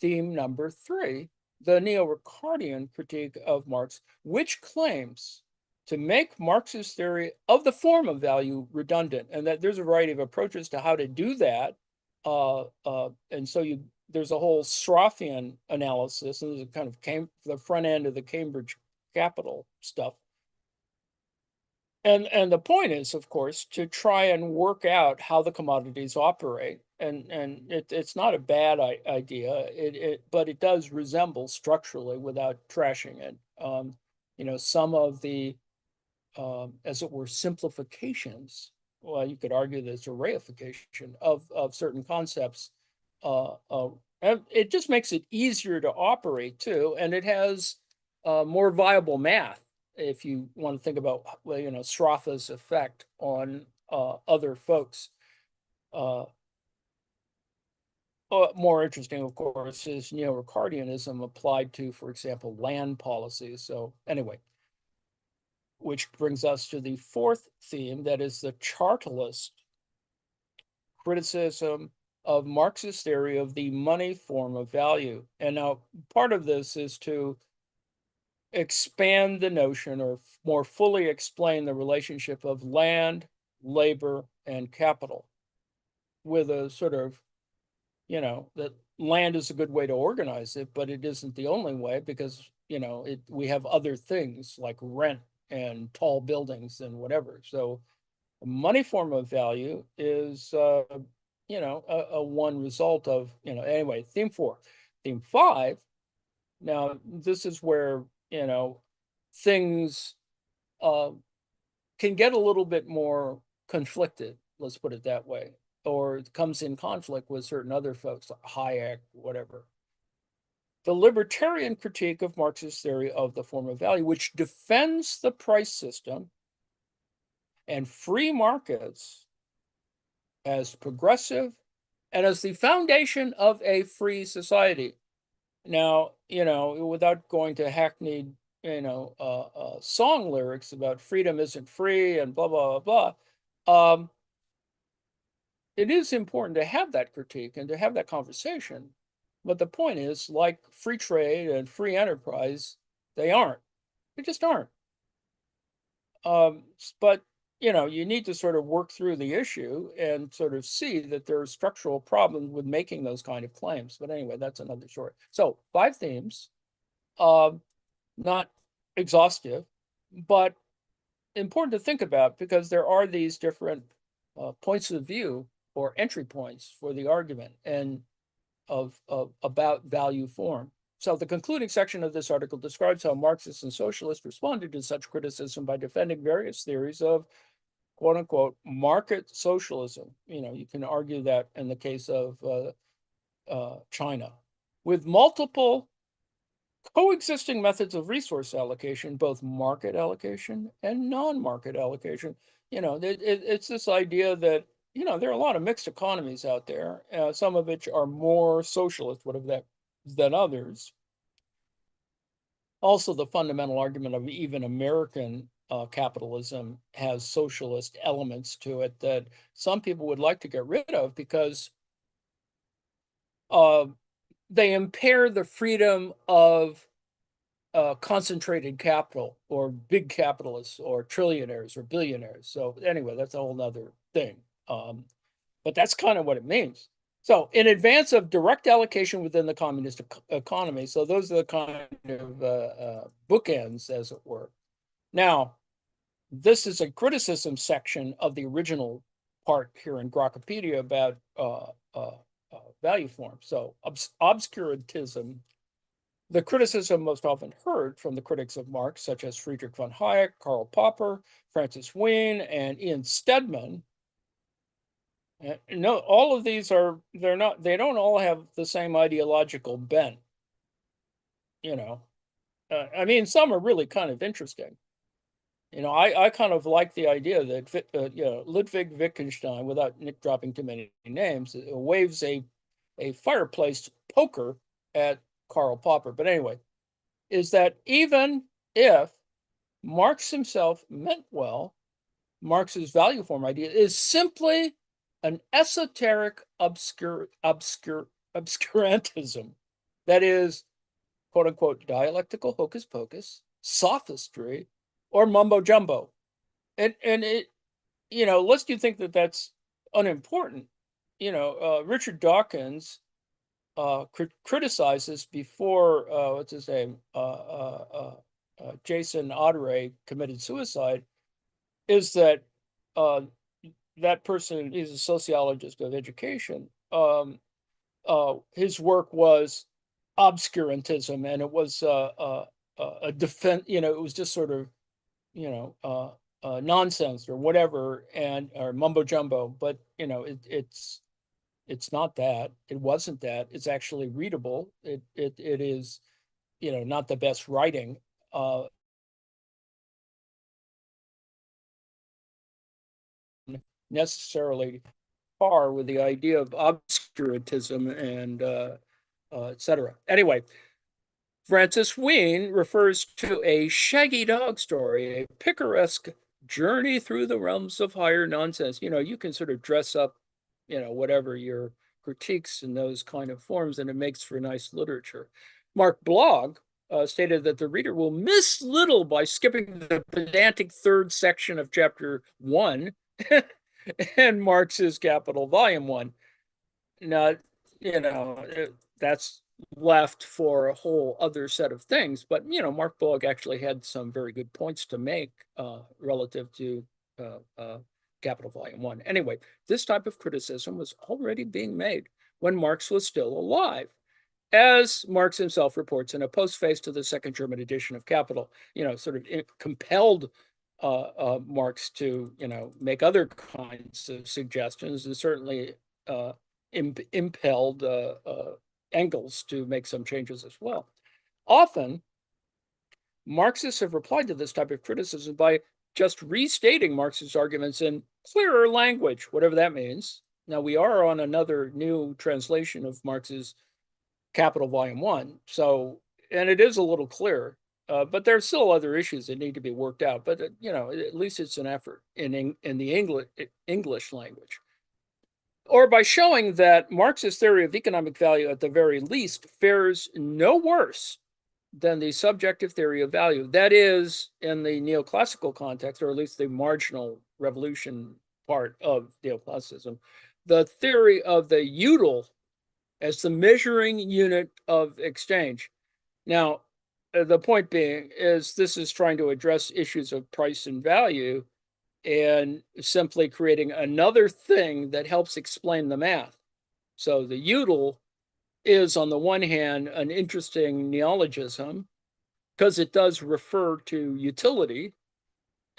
theme number 3, the neo-Ricardian critique of Marx, which claims to make Marx's theory of the form of value redundant, and that there's a variety of approaches to how to do that. And so there's a whole Strophian analysis, and it kind of came the front end of the Cambridge Capital stuff. And the point is, of course, to try and work out how the commodities operate. And it's not a bad idea, but it does resemble structurally without trashing it. Some of the, as it were, simplifications, well, you could argue that it's a reification of certain concepts. And it just makes it easier to operate too, and it has more viable math if you want to think about, Sraffa's effect on other folks. More interesting, of course, is neo-Ricardianism applied to, for example, land policies. So anyway, which brings us to the fourth theme, that is the chartalist criticism of Marxist theory of the money form of value. And now part of this is to expand the notion, or more fully explain the relationship of land, labor, and capital, with a sort of, that land is a good way to organize it, but it isn't the only way, because, we have other things like rent and tall buildings and whatever. So a money form of value is, a one result of, anyway, theme 4. Theme 5, now this is where, things can get a little bit more conflicted, let's put it that way, or it comes in conflict with certain other folks like Hayek, whatever. The libertarian critique of Marxist theory of the form of value, which defends the price system and free markets as progressive and as the foundation of a free society. Now, without going to hackneyed, song lyrics about freedom isn't free and blah, blah, blah, blah, it is important to have that critique and to have that conversation. But the point is, like free trade and free enterprise, they aren't. They just aren't. But you need to sort of work through the issue and sort of see that there are structural problems with making those kind of claims. But anyway, that's another story. So 5 themes, not exhaustive, but important to think about, because there are these different points of view or entry points for the argument and about value form. So the concluding section of this article describes how Marxists and socialists responded to such criticism by defending various theories of quote unquote market socialism. You can argue that in the case of China, with multiple coexisting methods of resource allocation, both market allocation and non-market allocation. It's this idea that, there are a lot of mixed economies out there, some of which are more socialist, whatever that, than others. Also, the fundamental argument of even American capitalism has socialist elements to it that some people would like to get rid of, because they impair the freedom of concentrated capital, or big capitalists, or trillionaires, or billionaires. So anyway, that's a whole nother thing. But that's kind of what it means. So in advance of direct allocation within the communist economy, so those are the kind of bookends, as it were. Now, this is a criticism section of the original part here in Grokpedia about value form. So obscurantism, the criticism most often heard from the critics of Marx, such as Friedrich von Hayek, Karl Popper, Francis Wheen, and Ian Stedman. No, all of these they don't all have the same ideological bent. I mean, some are really kind of interesting. I kind of like the idea that Ludwig Wittgenstein, without dropping too many names, waves a fireplace poker at Karl Popper. But anyway, is that even if Marx himself meant well, Marx's value form idea is simply an esoteric obscurantism that is, quote unquote, dialectical hocus pocus, sophistry, or mumbo jumbo. And it, lest you think that that's unimportant, Richard Dawkins criticizes before what's his name, Jason Otteray committed suicide, is that uh, that person is a sociologist of education. His work was obscurantism, and it was a defense. It was just sort of nonsense or whatever, and or mumbo jumbo. But it's not that. It wasn't that. It's actually readable. It is not the best writing. Necessarily par with the idea of obscurantism and etc. Anyway, Francis Wheen refers to a shaggy dog story, a picaresque journey through the realms of higher nonsense. You can sort of dress up, whatever your critiques in those kind of forms, and it makes for nice literature. Mark Blogg stated that the reader will miss little by skipping the pedantic third section of chapter 1 and Marx's Capital, Volume 1. Now, that's left for a whole other set of things. But, Mark Blogg actually had some very good points to make relative to Capital Volume 1. Anyway, this type of criticism was already being made when Marx was still alive. As Marx himself reports in a postface to the second German edition of Capital, sort of compelled Marx to, make other kinds of suggestions, and certainly impelled Engels to make some changes as well. Often, Marxists have replied to this type of criticism by just restating Marx's arguments in clearer language, whatever that means. Now, we are on another new translation of Marx's Capital Volume 1, and it is a little clearer, but there are still other issues that need to be worked out. But, at least it's an effort in the English language. Or by showing that Marx's theory of economic value, at the very least, fares no worse than the subjective theory of value. That is, in the neoclassical context, or at least the marginal revolution part of neoclassicism, the theory of the util as the measuring unit of exchange. Now, the point being is this is trying to address issues of price and value and simply creating another thing that helps explain the math. So the util is, on the one hand, an interesting neologism because it does refer to utility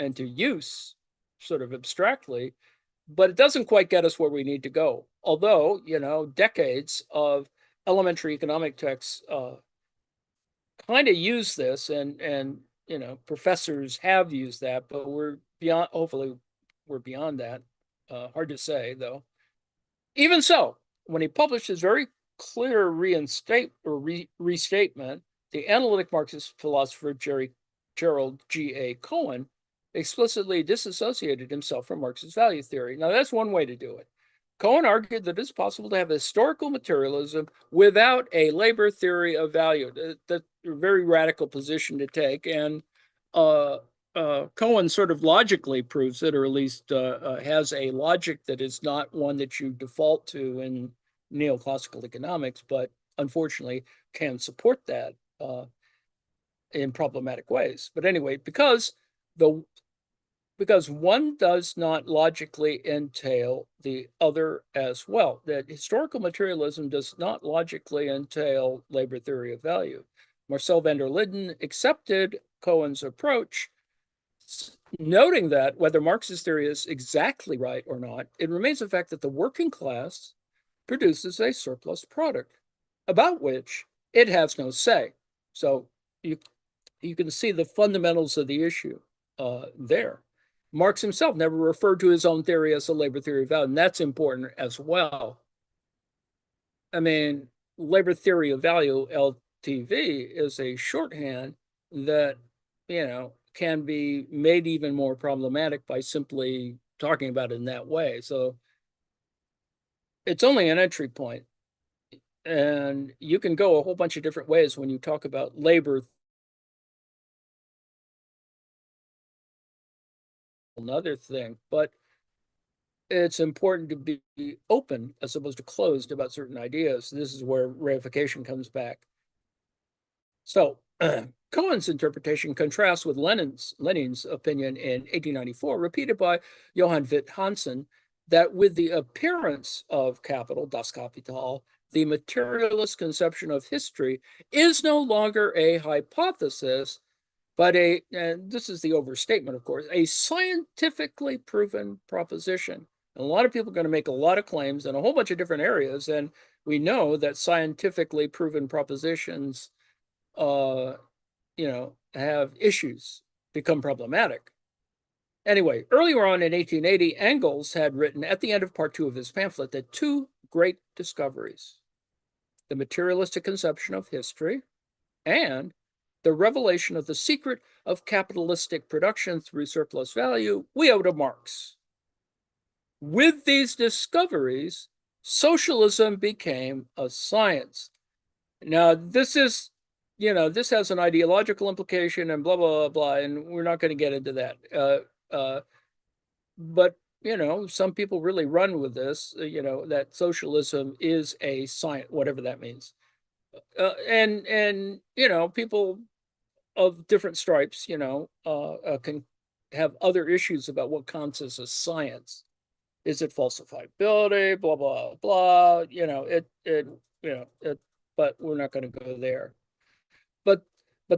and to use sort of abstractly, but it doesn't quite get us where we need to go. Although, decades of elementary economic texts kind of use this, and professors have used that, but we're beyond. Hopefully, we're beyond that. Hard to say, though. Even so, when he published his very clear restatement, the analytic Marxist philosopher Gerald G.A. Cohen explicitly disassociated himself from Marx's value theory. Now, that's one way to do it. Cohen argued that it's possible to have historical materialism without a labor theory of value. That's a very radical position to take, and Cohen sort of logically proves it, or at least has a logic that is not one that you default to in neoclassical economics, but unfortunately can support that in problematic ways. But anyway, because one does not logically entail the other as well. That historical materialism does not logically entail labor theory of value. Marcel van der Linden accepted Cohen's approach, noting that whether Marx's theory is exactly right or not, it remains a fact that the working class produces a surplus product about which it has no say. So you can see the fundamentals of the issue there. Marx himself never referred to his own theory as a labor theory of value, and that's important as well. I mean, labor theory of value, LTV, is a shorthand that, can be made even more problematic by simply talking about it in that way. So it's only an entry point, and you can go a whole bunch of different ways when you talk about labor. Another thing, but it's important to be open as opposed to closed about certain ideas. This is where reification comes back. So Cohen's interpretation contrasts with Lenin's opinion in 1894, repeated by Johann Witt Hansen, that with the appearance of capital, das Kapital, the materialist conception of history is no longer a hypothesis, but and this is the overstatement, of course, a scientifically proven proposition. And a lot of people are going to make a lot of claims in a whole bunch of different areas, and we know that scientifically proven propositions have issues, become problematic. Anyway, earlier on in 1880, Engels had written at the end of part 2 of his pamphlet that two great discoveries, the materialistic conception of history and the revelation of the secret of capitalistic production through surplus value, we owe to Marx. With these discoveries, socialism became a science. Now, this has an ideological implication and blah, blah, blah, blah, and we're not going to get into that. But, some people really run with this, that socialism is a science, whatever that means. And people of different stripes, can have other issues about what counts as a science. Is it falsifiability? Blah blah blah. But we're not going to go there. But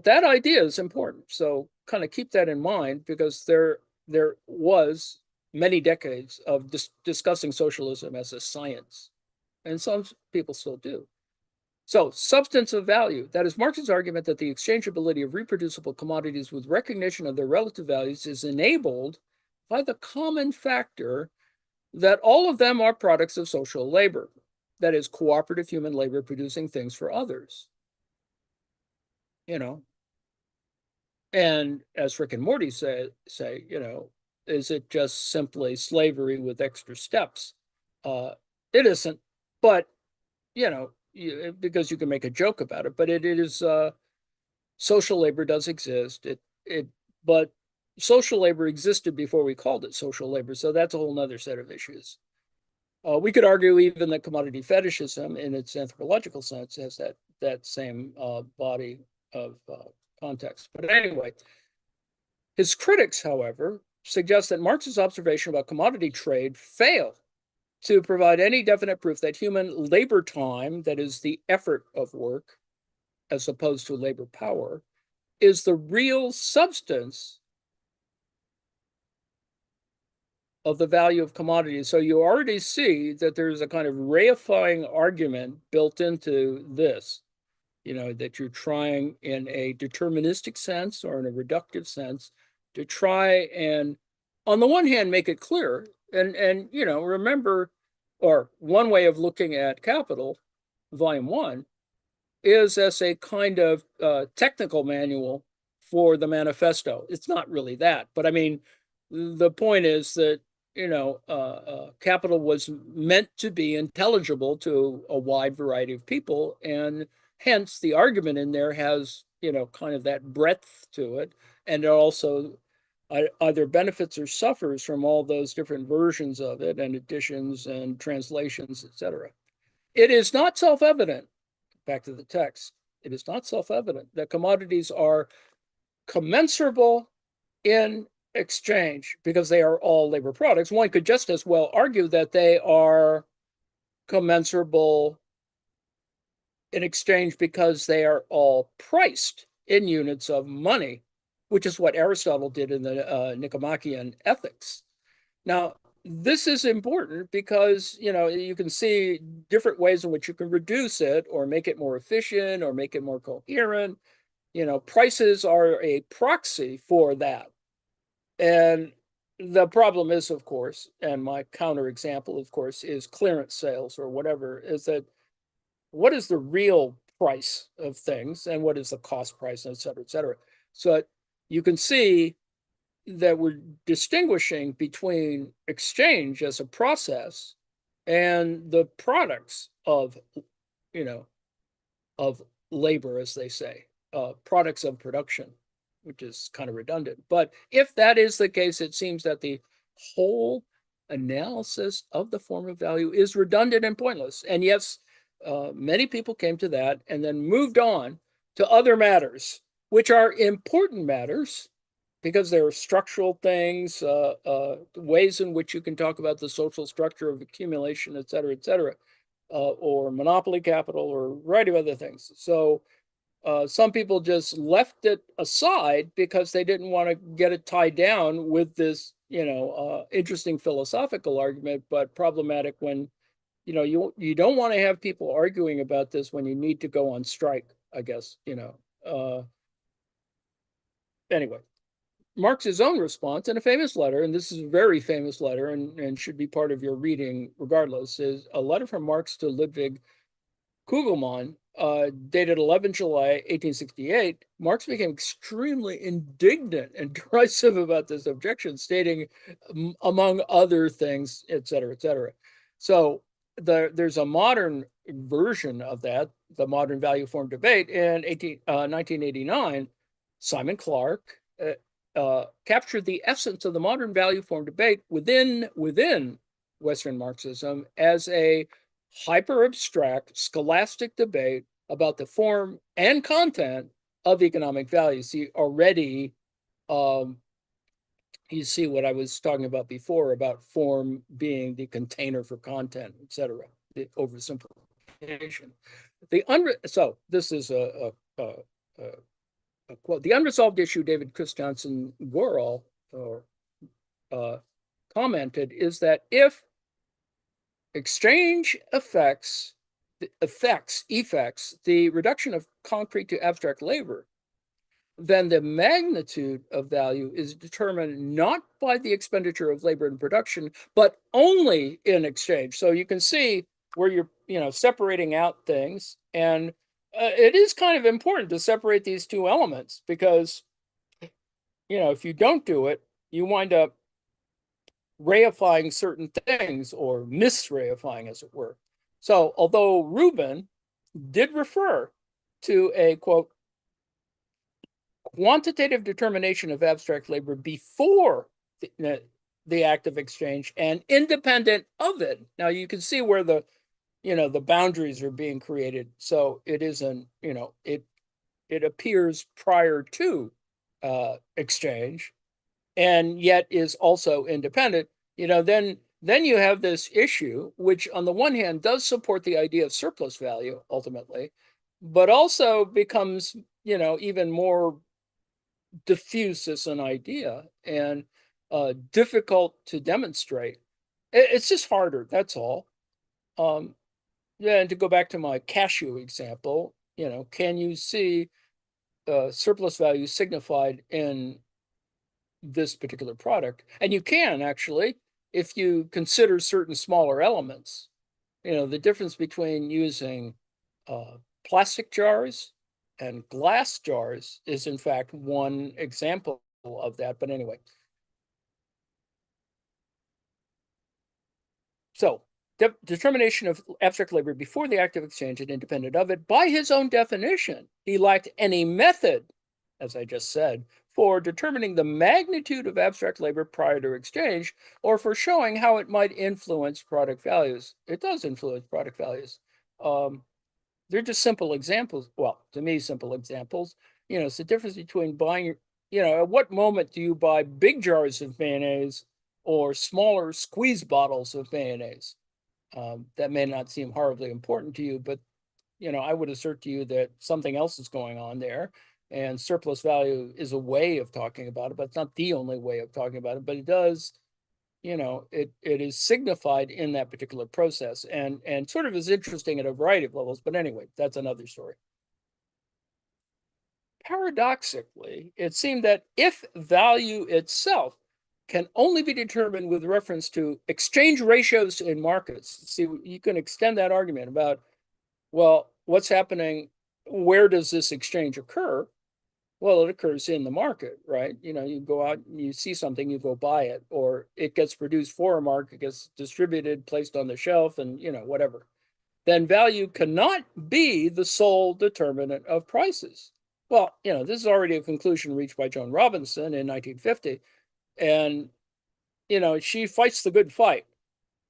that idea is important. So kind of keep that in mind, because there was many decades of discussing socialism as a science, and some people still do. So, substance of value. That is Marx's argument that the exchangeability of reproducible commodities with recognition of their relative values is enabled by the common factor that all of them are products of social labor. That is, cooperative human labor producing things for others. And as Rick and Morty say, is it just simply slavery with extra steps? It isn't, but because you can make a joke about it, but it is social labor does exist. But social labor existed before we called it social labor, so that's a whole nother set of issues. We could argue even that commodity fetishism, in its anthropological sense, has that same body of context. But anyway, his critics, however, suggest that Marx's observation about commodity trade fail to provide any definite proof that human labor time, that is the effort of work, as opposed to labor power, is the real substance of the value of commodities. So you already see that there's a kind of reifying argument built into this, that you're trying in a deterministic sense or in a reductive sense to try and, on the one hand, make it clear. And remember, or one way of looking at Capital, Volume 1, is as a kind of technical manual for the manifesto. It's not really that, but I mean, the point is that Capital was meant to be intelligible to a wide variety of people, and hence the argument in there has kind of that breadth to it, and it also either benefits or suffers from all those different versions of it and editions and translations, etc. It is not self-evident, back to the text, it is not self-evident that commodities are commensurable in exchange because they are all labor products. One could just as well argue that they are commensurable in exchange because they are all priced in units of money, which is what Aristotle did in the Nicomachean Ethics. Now, this is important because you can see different ways in which you can reduce it or make it more efficient or make it more coherent. Prices are a proxy for that. And the problem is, of course, and my counterexample, of course, is clearance sales or whatever, is that what is the real price of things and what is the cost price, et cetera, et cetera. So you can see that we're distinguishing between exchange as a process and the products of labor, as they say, products of production, which is kind of redundant. But if that is the case, it seems that the whole analysis of the form of value is redundant and pointless. And yes, many people came to that and then moved on to other matters, which are important matters because there are structural things, ways in which you can talk about the social structure of accumulation, et cetera, or monopoly capital, or a variety of other things. So some people just left it aside because they didn't want to get it tied down with this, interesting philosophical argument, but problematic when, you don't want to have people arguing about this when you need to go on strike, I guess. Anyway, Marx's own response in a famous letter, and this is a very famous letter and should be part of your reading regardless, is a letter from Marx to Ludwig Kugelmann, dated 11 July 1868, Marx became extremely indignant and derisive about this objection, stating, among other things, et cetera, et cetera. So there's a modern version of that, the modern value form debate, in 1989. Simon Clark captured the essence of the modern value form debate within Western Marxism as a hyper abstract scholastic debate about the form and content of economic value. See, already you see what I was talking about before about form being the container for content, etc. The oversimplification. So this is a quote. The unresolved issue, David Christiansen Gorel commented, is that if exchange affects the reduction of concrete to abstract labor, then the magnitude of value is determined not by the expenditure of labor in production, but only in exchange. So you can see where you're separating out things, and it is kind of important to separate these two elements because if you don't do it, you wind up reifying certain things or misreifying, as it were. So although Rubin did refer to a, quote, quantitative determination of abstract labor before the act of exchange and independent of it. Now you can see where the boundaries are being created. So it isn't, it appears prior to exchange and yet is also independent, then you have this issue, which on the one hand does support the idea of surplus value ultimately, but also becomes, even more diffuse as an idea and difficult to demonstrate. It's just harder, that's all. Yeah, and to go back to my cashew example, can you see surplus value signified in this particular product? And you can actually, if you consider certain smaller elements. The difference between using plastic jars and glass jars is in fact one example of that. But anyway, so determination of abstract labor before the act of exchange and independent of it, by his own definition, he lacked any method, as I just said, for determining the magnitude of abstract labor prior to exchange, or for showing how it might influence product values. It does influence product values. They're just simple examples. Well, to me, simple examples. It's the difference between buying, at what moment do you buy big jars of mayonnaise or smaller squeeze bottles of mayonnaise? That may not seem horribly important to you, but I would assert to you that something else is going on there, and surplus value is a way of talking about it, but it's not the only way of talking about it. But it does, it is signified in that particular process, and sort of is interesting at a variety of levels. But anyway, that's another story. Paradoxically, it seemed that if value itself can only be determined with reference to exchange ratios in markets, see, you can extend that argument about, well, what's happening? Where does this exchange occur? Well, it occurs in the market, right? You go out, you see something, you go buy it, or it gets produced for a market, gets distributed, placed on the shelf, and whatever. Then value cannot be the sole determinant of prices. Well, this is already a conclusion reached by Joan Robinson in 1950, and she fights the good fight.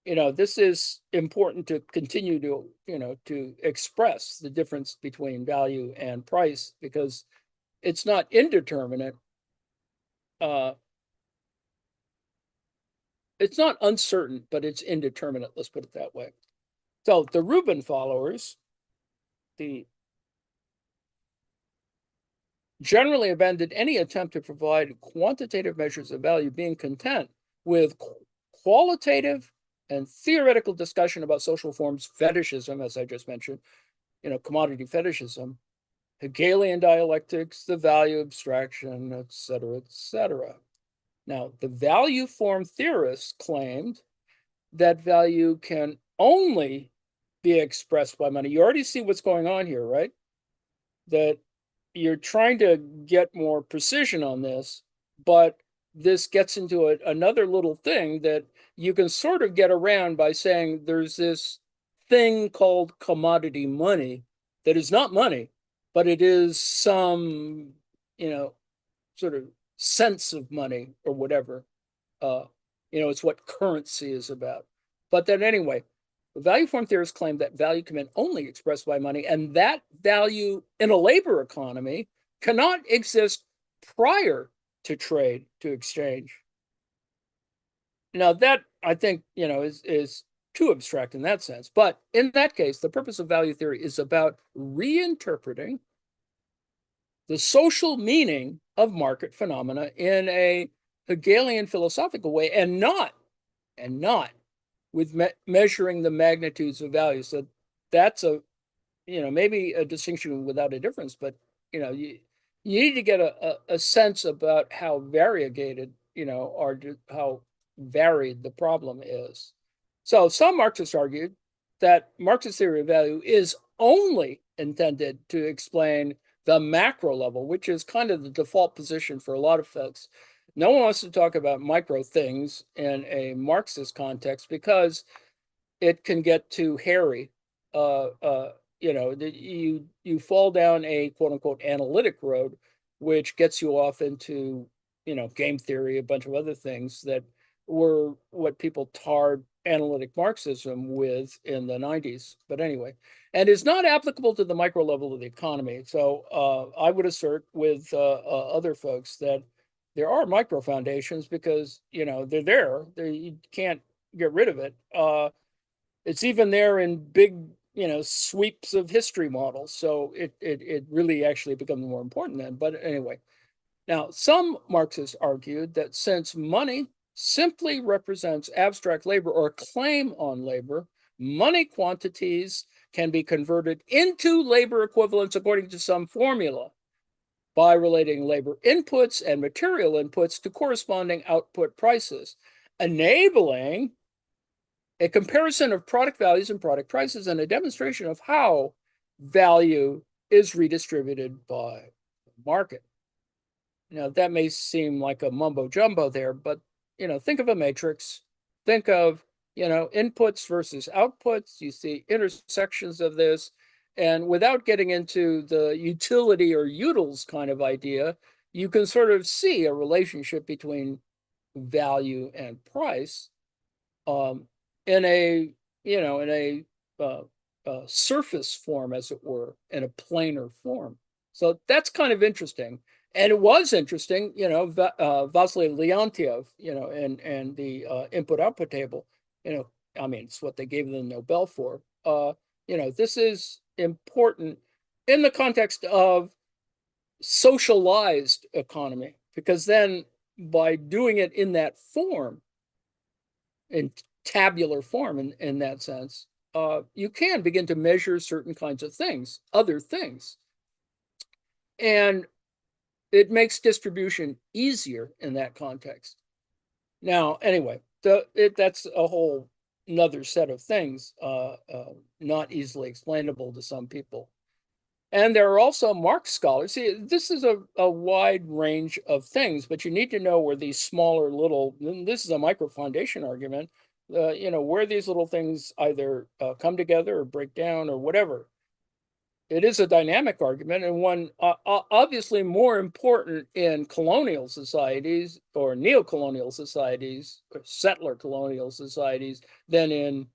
This is important to continue to express the difference between value and price, because it's not indeterminate. Uh, it's not uncertain, but it's indeterminate. Let's put it that way. So the Rubin followers, the generally abandoned any attempt to provide quantitative measures of value, being content with qualitative and theoretical discussion about social forms, fetishism, as I just mentioned, commodity fetishism, Hegelian dialectics, the value abstraction, et cetera, et cetera. Now, the value form theorists claimed that value can only be expressed by money. You already see what's going on here, right? That you're trying to get more precision on this, but this gets into another little thing that you can sort of get around by saying there's this thing called commodity money that is not money, but it is some, sort of sense of money or whatever. Uh, it's what currency is about. But then anyway, the value form theorists claim that value can be only expressed by money, and that value in a labor economy cannot exist prior to trade, to exchange. Now that I think is too abstract in that sense. But in that case, the purpose of value theory is about reinterpreting the social meaning of market phenomena in a Hegelian philosophical way, and not with measuring the magnitudes of value. So that's maybe a distinction without a difference, but you need to get a sense about how variegated, or how varied the problem is. So some Marxists argued that Marxist theory of value is only intended to explain the macro level, which is kind of the default position for a lot of folks. No one wants to talk about micro things in a Marxist context because it can get too hairy. You fall down a quote unquote analytic road, which gets you off into game theory, a bunch of other things that were what people tarred analytic Marxism with in the 90s. But anyway, and is not applicable to the micro level of the economy. So I would assert with other folks that there are micro foundations because they're there. You can't get rid of it. It's even there in big sweeps of history models. So it really actually becomes more important then. But anyway, now some Marxists argued that since money simply represents abstract labor or claim on labor, money quantities can be converted into labor equivalents according to some formula by relating labor inputs and material inputs to corresponding output prices, enabling a comparison of product values and product prices and a demonstration of how value is redistributed by the market. Now, that may seem like a mumbo jumbo there, but think of a matrix. Think of inputs versus outputs. You see intersections of this, and without getting into the utility or utils kind of idea, you can sort of see a relationship between value and price in a surface form, as it were, in a planar form. So that's kind of interesting. And it was interesting, Vasily Leontiev, and the input-output table, I mean, it's what they gave them the Nobel for. This is important in the context of socialized economy, because then by doing it in that form, in tabular form in that sense, you can begin to measure certain kinds of things, other things. And it makes distribution easier in that context. Now, anyway, that's a whole another set of things, not easily explainable to some people. And there are also Marx scholars. See, this is a wide range of things, but you need to know where these smaller little, this is a micro foundation argument, where these little things either come together or break down or whatever. it is a dynamic argument, and one obviously more important in colonial societies or neo-colonial societies or settler colonial societies than in,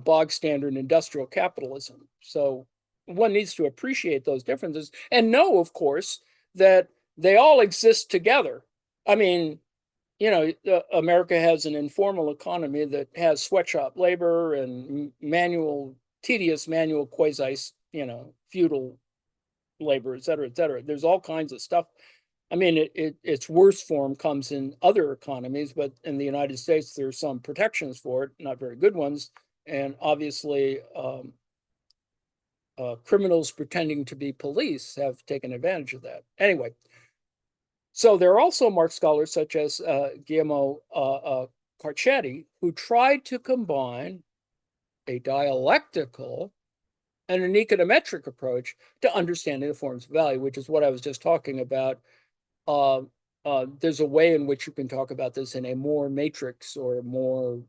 bog standard industrial capitalism. So one needs to appreciate those differences and know, of course, that they all exist together. I mean, America has an informal economy that has sweatshop labor and tedious manual, quasi, feudal labor, et cetera, et cetera. There's all kinds of stuff. I mean, its worst form comes in other economies, but in the United States, there's some protections for it, not very good ones. And obviously, criminals pretending to be police have taken advantage of that. Anyway, so there are also Marx scholars such as Guillermo Carcetti, who tried to combine a dialectical and an econometric approach to understanding the forms of value, which is what I was just talking about. There's a way in which you can talk about this in a more matrix or more,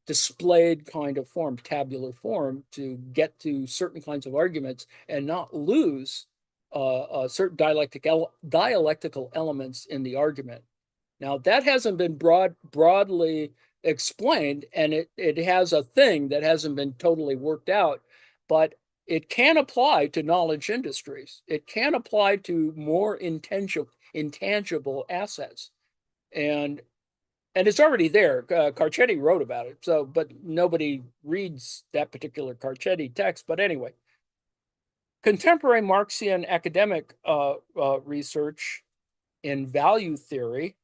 displayed kind of form, tabular form, to get to certain kinds of arguments and not lose certain dialectical elements in the argument. Now, that hasn't been broadly explained, and it has a thing that hasn't been totally worked out, but it can apply to knowledge industries. It can apply to more intangible assets. And it's already there. Carcetti wrote about it. So, but nobody reads that particular Carcetti text. But anyway, contemporary Marxian academic research in value theory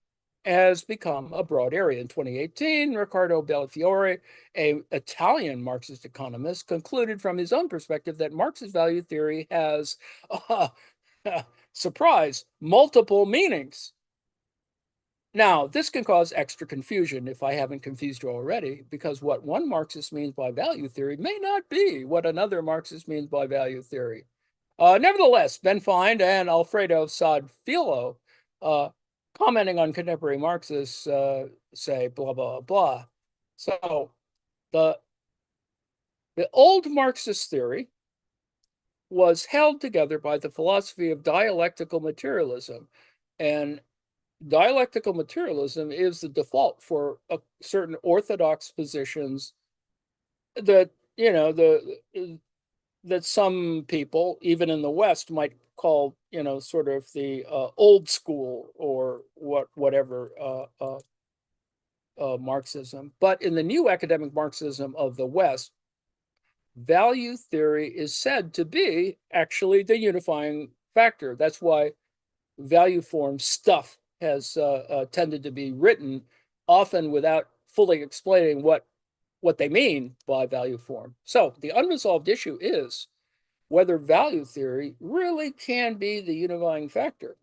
has become a broad area. In 2018, Riccardo Belfiore, an Italian Marxist economist, concluded from his own perspective that Marxist value theory has, surprise, multiple meanings. Now, this can cause extra confusion if I haven't confused you already, because what one Marxist means by value theory may not be what another Marxist means by value theory. Nevertheless, Ben Find and Alfredo Saad-Filho, commenting on contemporary Marxists, say blah, blah, blah. So the old Marxist theory was held together by the philosophy of dialectical materialism. And dialectical materialism is the default for certain orthodox positions that, that some people, even in the West, might call, sort of the old school or whatever Marxism. But in the new academic Marxism of the West, value theory is said to be actually the unifying factor. That's why value form stuff has tended to be written often without fully explaining what they mean by value form. So the unresolved issue is whether value theory really can be the unifying factor.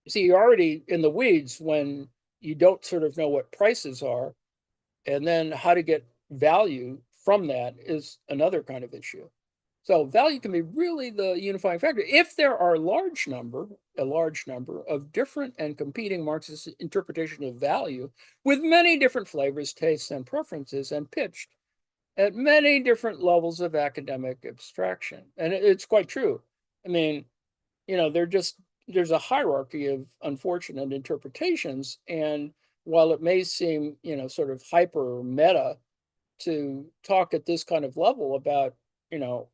You see, you're already in the weeds when you don't sort of know what prices are, and then how to get value from that is another kind of issue. So value can be really the unifying factor if there are a large number of different and competing Marxist interpretation of value with many different flavors, tastes, and preferences, and pitched at many different levels of academic abstraction. And it's quite true. I mean, there's a hierarchy of unfortunate interpretations. And while it may seem, sort of hyper meta to talk at this kind of level about,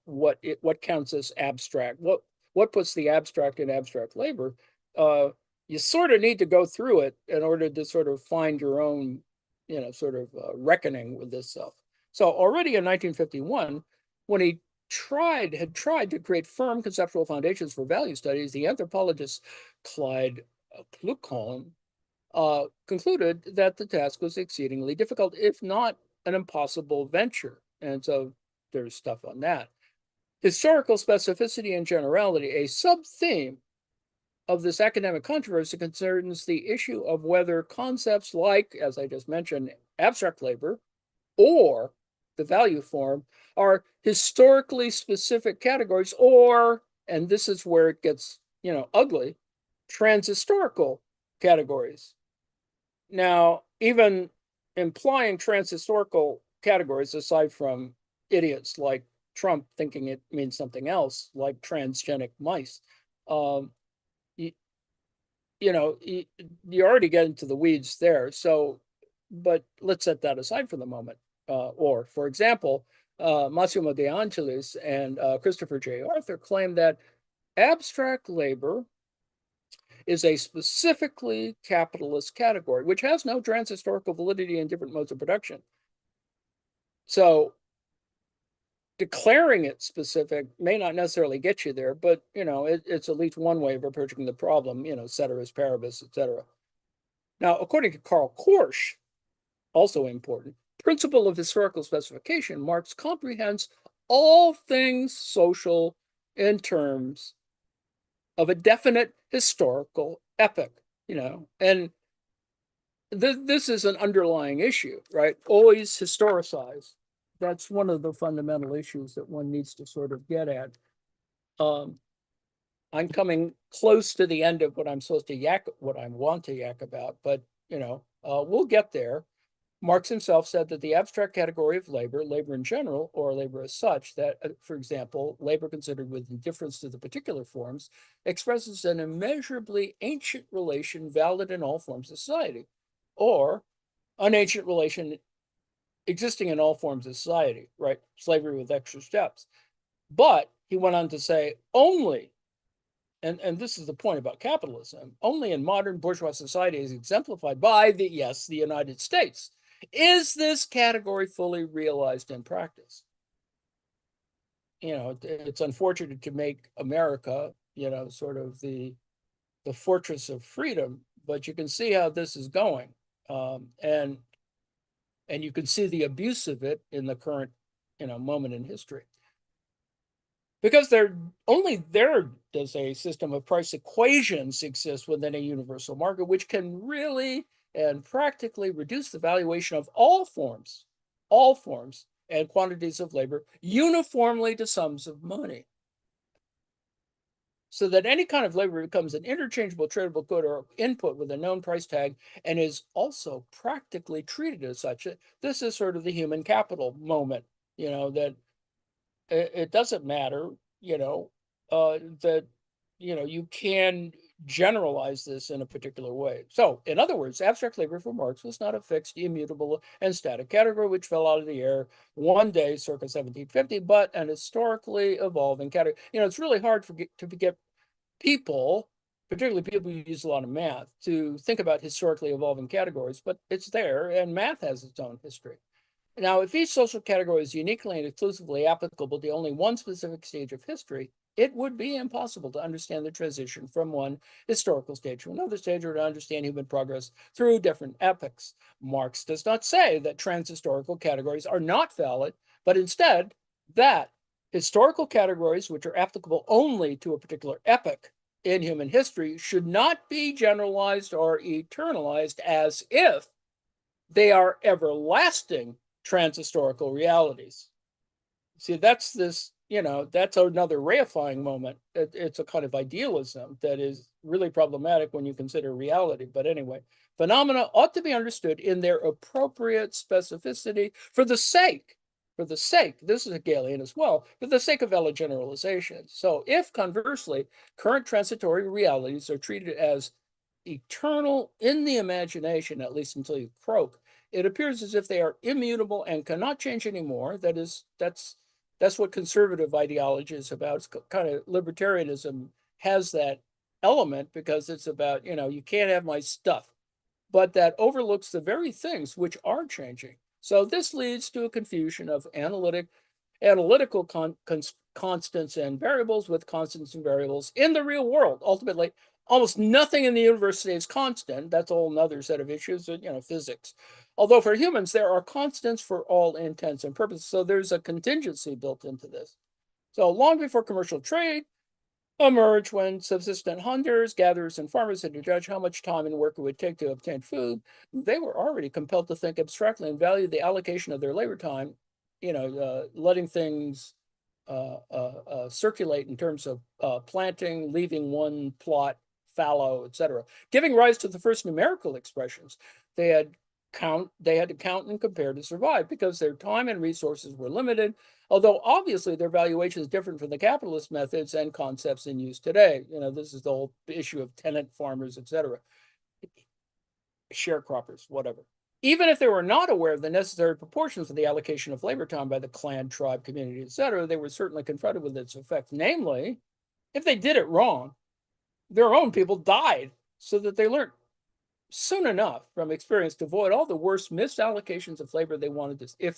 what counts as abstract, what puts the abstract in abstract labor, you sort of need to go through it in order to sort of find your own, sort of reckoning with this stuff. So already in 1951, when he had tried to create firm conceptual foundations for value studies, the anthropologist Clyde Kluckholm concluded that the task was exceedingly difficult, if not an impossible venture. And so there's stuff on that. Historical specificity and generality, a sub-theme of this academic controversy, concerns the issue of whether concepts like, as I just mentioned, abstract labor or the value form are historically specific categories, or, and this is where it gets, ugly, transhistorical categories. Now, even implying transhistorical categories, aside from idiots like Trump thinking it means something else, like transgenic mice. Um, you, you already get into the weeds there. So, but let's set that aside for the moment. Or, for example, Massimo De Angelis and Christopher J. Arthur claim that abstract labor is a specifically capitalist category, which has no transhistorical validity in different modes of production. So declaring it specific may not necessarily get you there, but it's at least one way of approaching the problem, ceteris paribus, etc. Now, according to Karl Korsch, also important, principle of historical specification, Marx comprehends all things social in terms of a definite historical epoch, and this is an underlying issue, right? Always historicize. That's one of the fundamental issues that one needs to sort of get at. Um, I'm coming close to the end of what I'm supposed to yak, what I want to yak about, but we'll get there. Marx himself said that the abstract category of labor, labor in general, or labor as such, that, for example, labor considered with indifference to the particular forms, expresses an immeasurably ancient relation valid in all forms of society, or an ancient relation existing in all forms of society, right? Slavery with extra steps. But he went on to say, only, and this is the point about capitalism, only in modern bourgeois society is exemplified by the United States. Is this category fully realized in practice? It's unfortunate to make America, sort of the fortress of freedom, but you can see how this is going. And you can see the abuse of it in the current, moment in history. Because there does a system of price equations exist within a universal market, which can really and practically reduce the valuation of all forms and quantities of labor uniformly to sums of money. So that any kind of labor becomes an interchangeable tradable good or input with a known price tag and is also practically treated as such. This is sort of the human capital moment, that it doesn't matter, that, you can generalize this in a particular way. So, in other words, abstract labor for Marx was not a fixed, immutable, and static category which fell out of the air one day circa 1750, but an historically evolving category. It's really hard to get people, particularly people who use a lot of math, to think about historically evolving categories, but it's there, and math has its own history. Now, if each social category is uniquely and exclusively applicable to only one specific stage of history, it would be impossible to understand the transition from one historical stage to another stage or to understand human progress through different epochs. Marx does not say that transhistorical categories are not valid, but instead that historical categories which are applicable only to a particular epoch in human history should not be generalized or eternalized as if they are everlasting transhistorical realities. See, that's that's another reifying moment. It's a kind of idealism that is really problematic when you consider reality. But anyway, phenomena ought to be understood in their appropriate specificity this is Hegelian as well, for the sake of valid generalization. So if conversely, current transitory realities are treated as eternal in the imagination, at least until you croak, it appears as if they are immutable and cannot change anymore. That's what conservative ideology is about. It's kind of libertarianism has that element because it's about, you can't have my stuff, but that overlooks the very things which are changing. So this leads to a confusion of analytical constants and variables with constants and variables in the real world. Ultimately, almost nothing in the universe stays constant. That's a whole other set of issues, physics. Although for humans, there are constants for all intents and purposes. So there's a contingency built into this. So long before commercial trade emerged, when subsistent hunters, gatherers, and farmers had to judge how much time and work it would take to obtain food, they were already compelled to think abstractly and value the allocation of their labor time, letting things circulate in terms of planting, leaving one plot fallow, etc., giving rise to the first numerical expressions. They had they had to count and compare to survive because their time and resources were limited, although obviously their valuation is different from the capitalist methods and concepts in use today. This is the whole issue of tenant farmers, etc., sharecroppers, whatever. Even if they were not aware of the necessary proportions of the allocation of labor time by the clan, tribe, community, etc., they were certainly confronted with its effect. Namely, if they did it wrong, their own people died, so that they learned soon enough from experience to avoid all the worst misallocations of labor if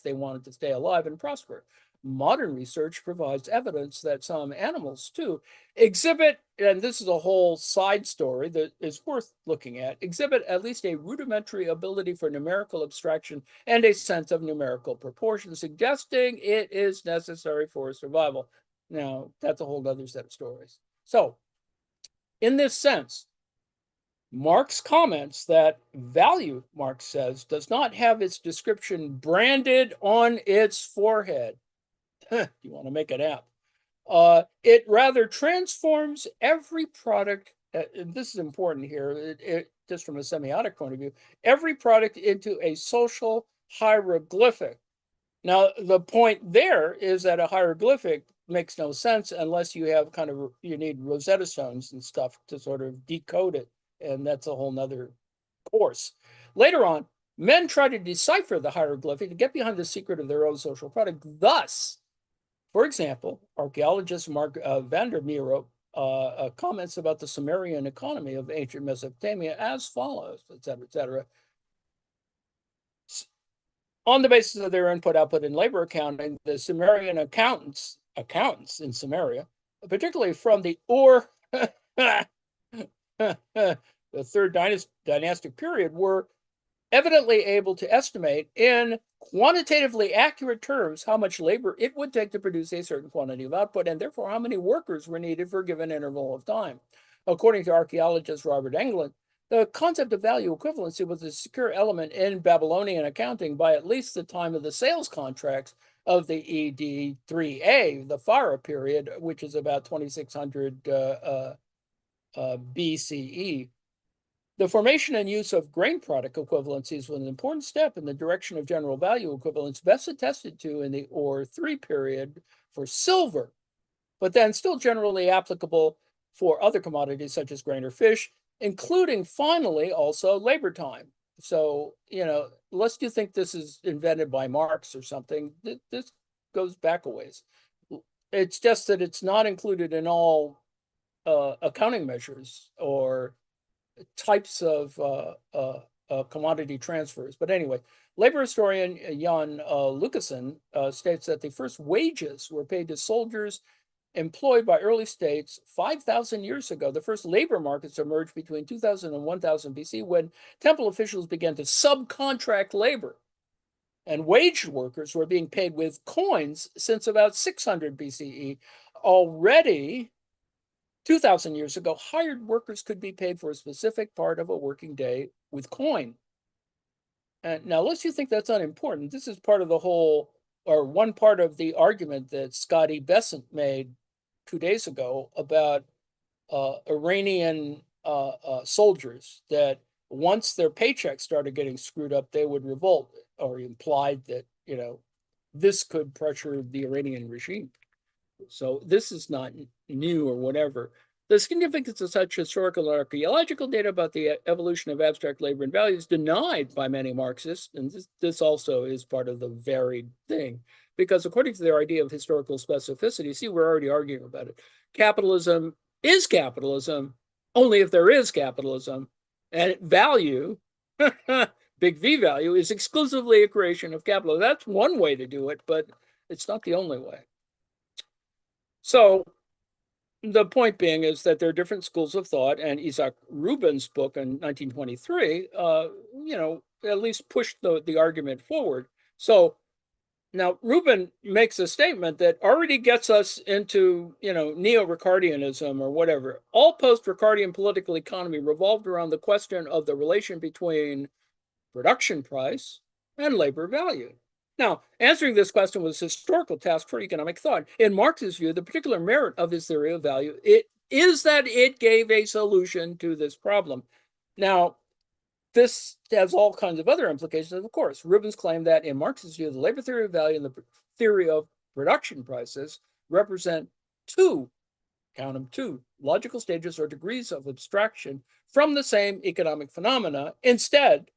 they wanted to stay alive and prosper. Modern research provides evidence that some animals too exhibit, and this is a whole side story that is worth looking exhibit at least a rudimentary ability for numerical abstraction and a sense of numerical proportion, suggesting it is necessary for survival. Now, that's a whole other set of stories. So, in this sense, Marx comments that value, Marx says, does not have its description branded on its forehead. You want to make an app. It rather transforms every product, this is important here, just from a semiotic point of view, every product into a social hieroglyphic. Now, the point there is that a hieroglyphic makes no sense unless you have you need Rosetta Stones and stuff to sort of decode it. And that's a whole nother course. Later on, men try to decipher the hieroglyphic to get behind the secret of their own social product. Thus, for example, archaeologist Mark Vandermeer comments about the Sumerian economy of ancient Mesopotamia as follows, et cetera. On the basis of their input-output in labor accounting, the Sumerian accountants in Sumeria, particularly from the the third dynastic period, were evidently able to estimate in quantitatively accurate terms how much labor it would take to produce a certain quantity of output, and therefore how many workers were needed for a given interval of time. According to archaeologist Robert Englund, the concept of value equivalency was a secure element in Babylonian accounting by at least the time of the sales contracts of the ED3A, the Phara period, which is about 2600 BCE. The formation and use of grain product equivalencies was an important step in the direction of general value equivalence, best attested to in the Ore 3 period for silver, but then still generally applicable for other commodities such as grain or fish, including finally also labor time. So, lest you think this is invented by Marx or something, this goes back a ways. It's just that it's not included in all accounting measures or types of commodity transfers. But anyway, labor historian Jan Lucassen states that the first wages were paid to soldiers employed by early states 5,000 years ago. The first labor markets emerged between 2000 and 1000 BC when temple officials began to subcontract labor. And wage workers were being paid with coins since about 600 BCE. Already, 2,000 years ago, hired workers could be paid for a specific part of a working day with coin. And now, lest you think that's unimportant, this is part of the whole, or one part of the argument that Scotty Besant made 2 days ago about Iranian soldiers, that once their paychecks started getting screwed up, they would revolt, or implied that, this could pressure the Iranian regime. So this is not new or whatever. The significance of such historical and archaeological data about the evolution of abstract labor and value is denied by many Marxists, and this also is part of the varied thing, because according to their idea of historical specificity, see, we're already arguing about it. Capitalism is capitalism only if there is capitalism, and value, big V value, is exclusively a creation of capital. That's one way to do it, but it's not the only way. So the point being is that there are different schools of thought, and Isaac Rubin's book in 1923, at least pushed the argument forward. So now Rubin makes a statement that already gets us into, neo-Ricardianism or whatever. All post-Ricardian political economy revolved around the question of the relation between production price and labor value. Now, answering this question was a historical task for economic thought. In Marx's view, the particular merit of his theory of value is that it gave a solution to this problem. Now, this has all kinds of other implications. Of course, Rubens claimed that in Marx's view, the labor theory of value and the theory of production prices represent two, count them, two logical stages or degrees of abstraction from the same economic phenomena, instead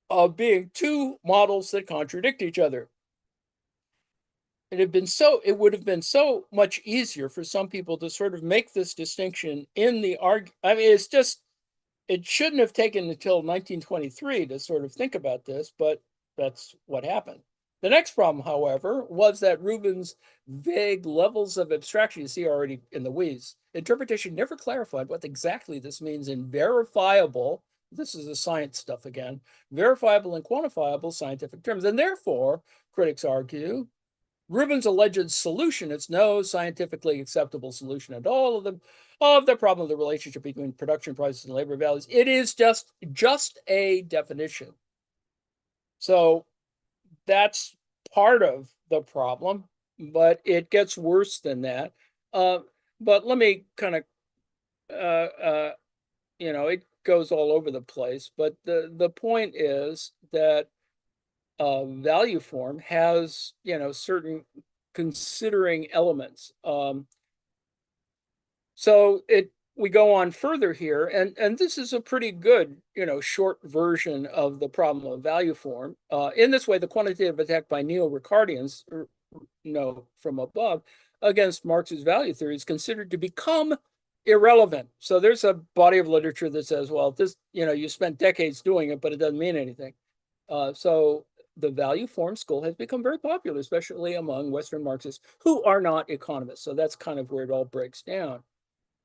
of being two models that contradict each other. It would have been so much easier for some people to sort of make this distinction in the argument. I mean, it shouldn't have taken until 1923 to sort of think about this, but that's what happened. The next problem, however, was that Rubens' vague levels of abstraction, you see already in the weeds, interpretation never clarified what exactly this means in verifiable, this is the science stuff again, verifiable and quantifiable scientific terms. And therefore, critics argue, Rubens' alleged solution is no scientifically acceptable solution at all of the problem of the relationship between production prices and labor values. It is just a definition. So that's part of the problem, but it gets worse than that. But let me kind of, it goes all over the place. But the point is that value form has, certain considering elements. So we go on further here, and this is a pretty good, short version of the problem of value form. In this way, the quantitative attack by neo-Ricardians, from above, against Marx's value theory is considered to become irrelevant. So there's a body of literature that says, well, this, you spent decades doing it, but it doesn't mean anything. So the value form school has become very popular, especially among Western Marxists who are not economists. So that's kind of where it all breaks down.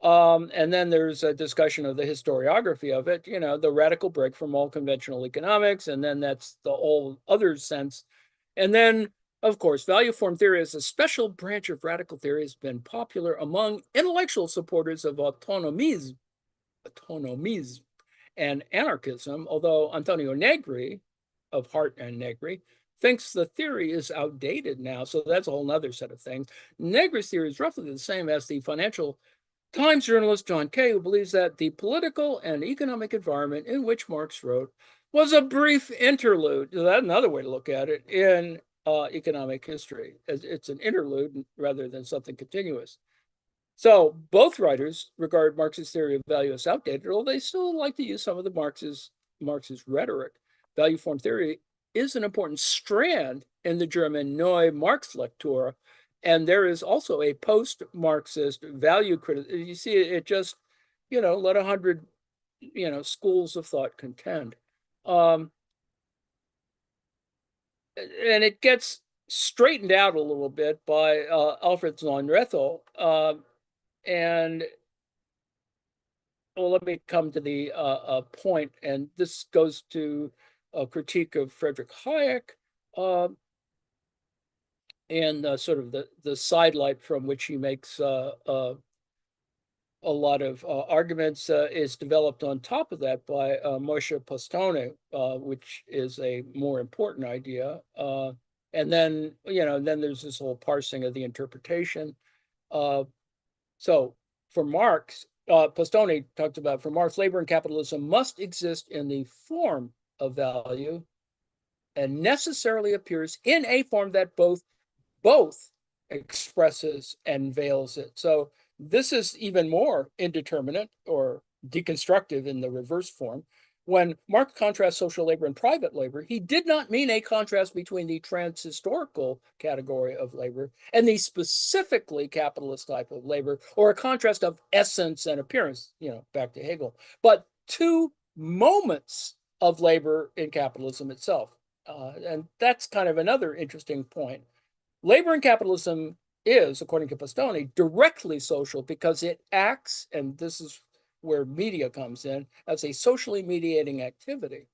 And then there's a discussion of the historiography of it, the radical break from all conventional economics. And then that's the whole other sense. And then, of course, value form theory as a special branch of radical theory has been popular among intellectual supporters of autonomism and anarchism, although Antonio Negri of Hart and Negri thinks the theory is outdated now. So that's a whole other set of things. Negri's theory is roughly the same as the Financial Times journalist John Kay, who believes that the political and economic environment in which Marx wrote was a brief interlude. That's another way to look at it in economic history. It's an interlude rather than something continuous. So both writers regard Marx's theory of value as outdated, although they still like to use some of the Marx's rhetoric. Value form theory is an important strand in the German Neue Marxlektur, and there is also a post-Marxist value criticism. You see, it just, let 100, schools of thought contend. And it gets straightened out a little bit by Alfred Zornrethel. And well, let me come to the point, and this goes to a critique of Friedrich Hayek, and sort of the sidelight from which he makes a lot of arguments is developed on top of that by Moshe Postone, which is a more important idea. And then, then there's this whole parsing of the interpretation. So for Marx, Postone talked about, for Marx, labor and capitalism must exist in the form of value and necessarily appears in a form that both expresses and veils it. So this is even more indeterminate or deconstructive in the reverse form. When Marx contrasts social labor and private labor, he did not mean a contrast between the transhistorical category of labor and the specifically capitalist type of labor, or a contrast of essence and appearance, back to Hegel, but two moments of labor in capitalism itself. And that's kind of another interesting point. Labor in capitalism is, according to Postone, directly social because it acts, and this is where media comes in, as a socially mediating activity.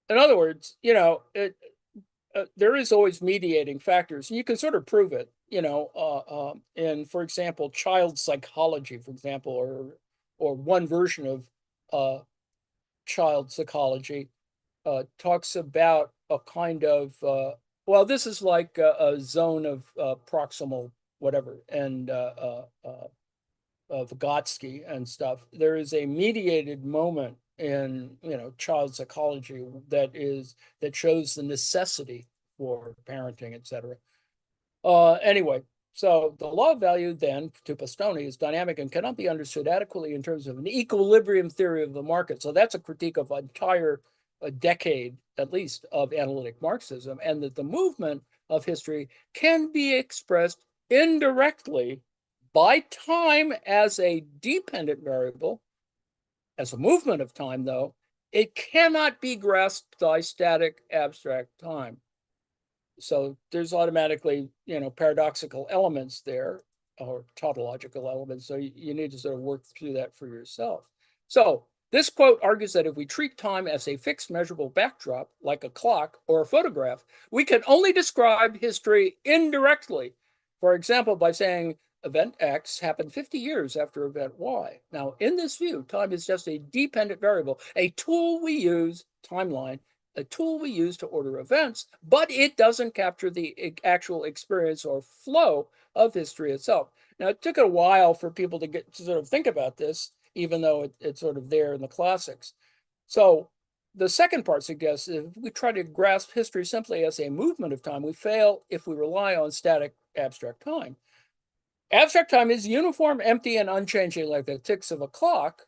In other words, there is always mediating factors, and you can sort of prove it, in, for example, child psychology, for example, or one version of child psychology talks about a kind of well, this is like a zone of proximal whatever, and Vygotsky and stuff. There is a mediated moment in child psychology that shows the necessity for parenting, etc. Anyway, so the law of value then, to Pastoni, is dynamic and cannot be understood adequately in terms of an equilibrium theory of the market. So that's a critique of an entire decade, at least, of analytic Marxism, and that the movement of history can be expressed indirectly by time as a dependent variable. As a movement of time, though, it cannot be grasped by static abstract time. So there's automatically, paradoxical elements there, or tautological elements. So you need to sort of work through that for yourself. So this quote argues that if we treat time as a fixed measurable backdrop, like a clock or a photograph, we can only describe history indirectly. For example, by saying event X happened 50 years after event Y. Now, in this view, time is just a dependent variable, a tool we use, timeline, a tool we use to order events, but it doesn't capture the actual experience or flow of history itself. Now, it took a while for people to get to sort of think about this, even though it's sort of there in the classics. So the second part suggests if we try to grasp history simply as a movement of time, we fail if we rely on static abstract time. Abstract time is uniform, empty, and unchanging, like the ticks of a clock.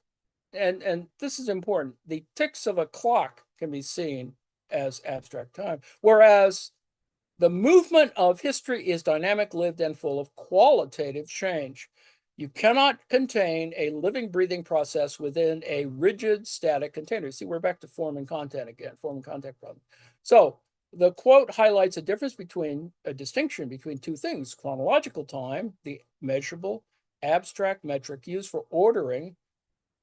And this is important. The ticks of a clock can be seen as abstract time, whereas the movement of history is dynamic, lived, and full of qualitative change. You cannot contain a living, breathing process within a rigid, static container. See, we're back to form and content again, form and content problem. So the quote highlights a distinction between two things: chronological time, the measurable, abstract metric used for ordering,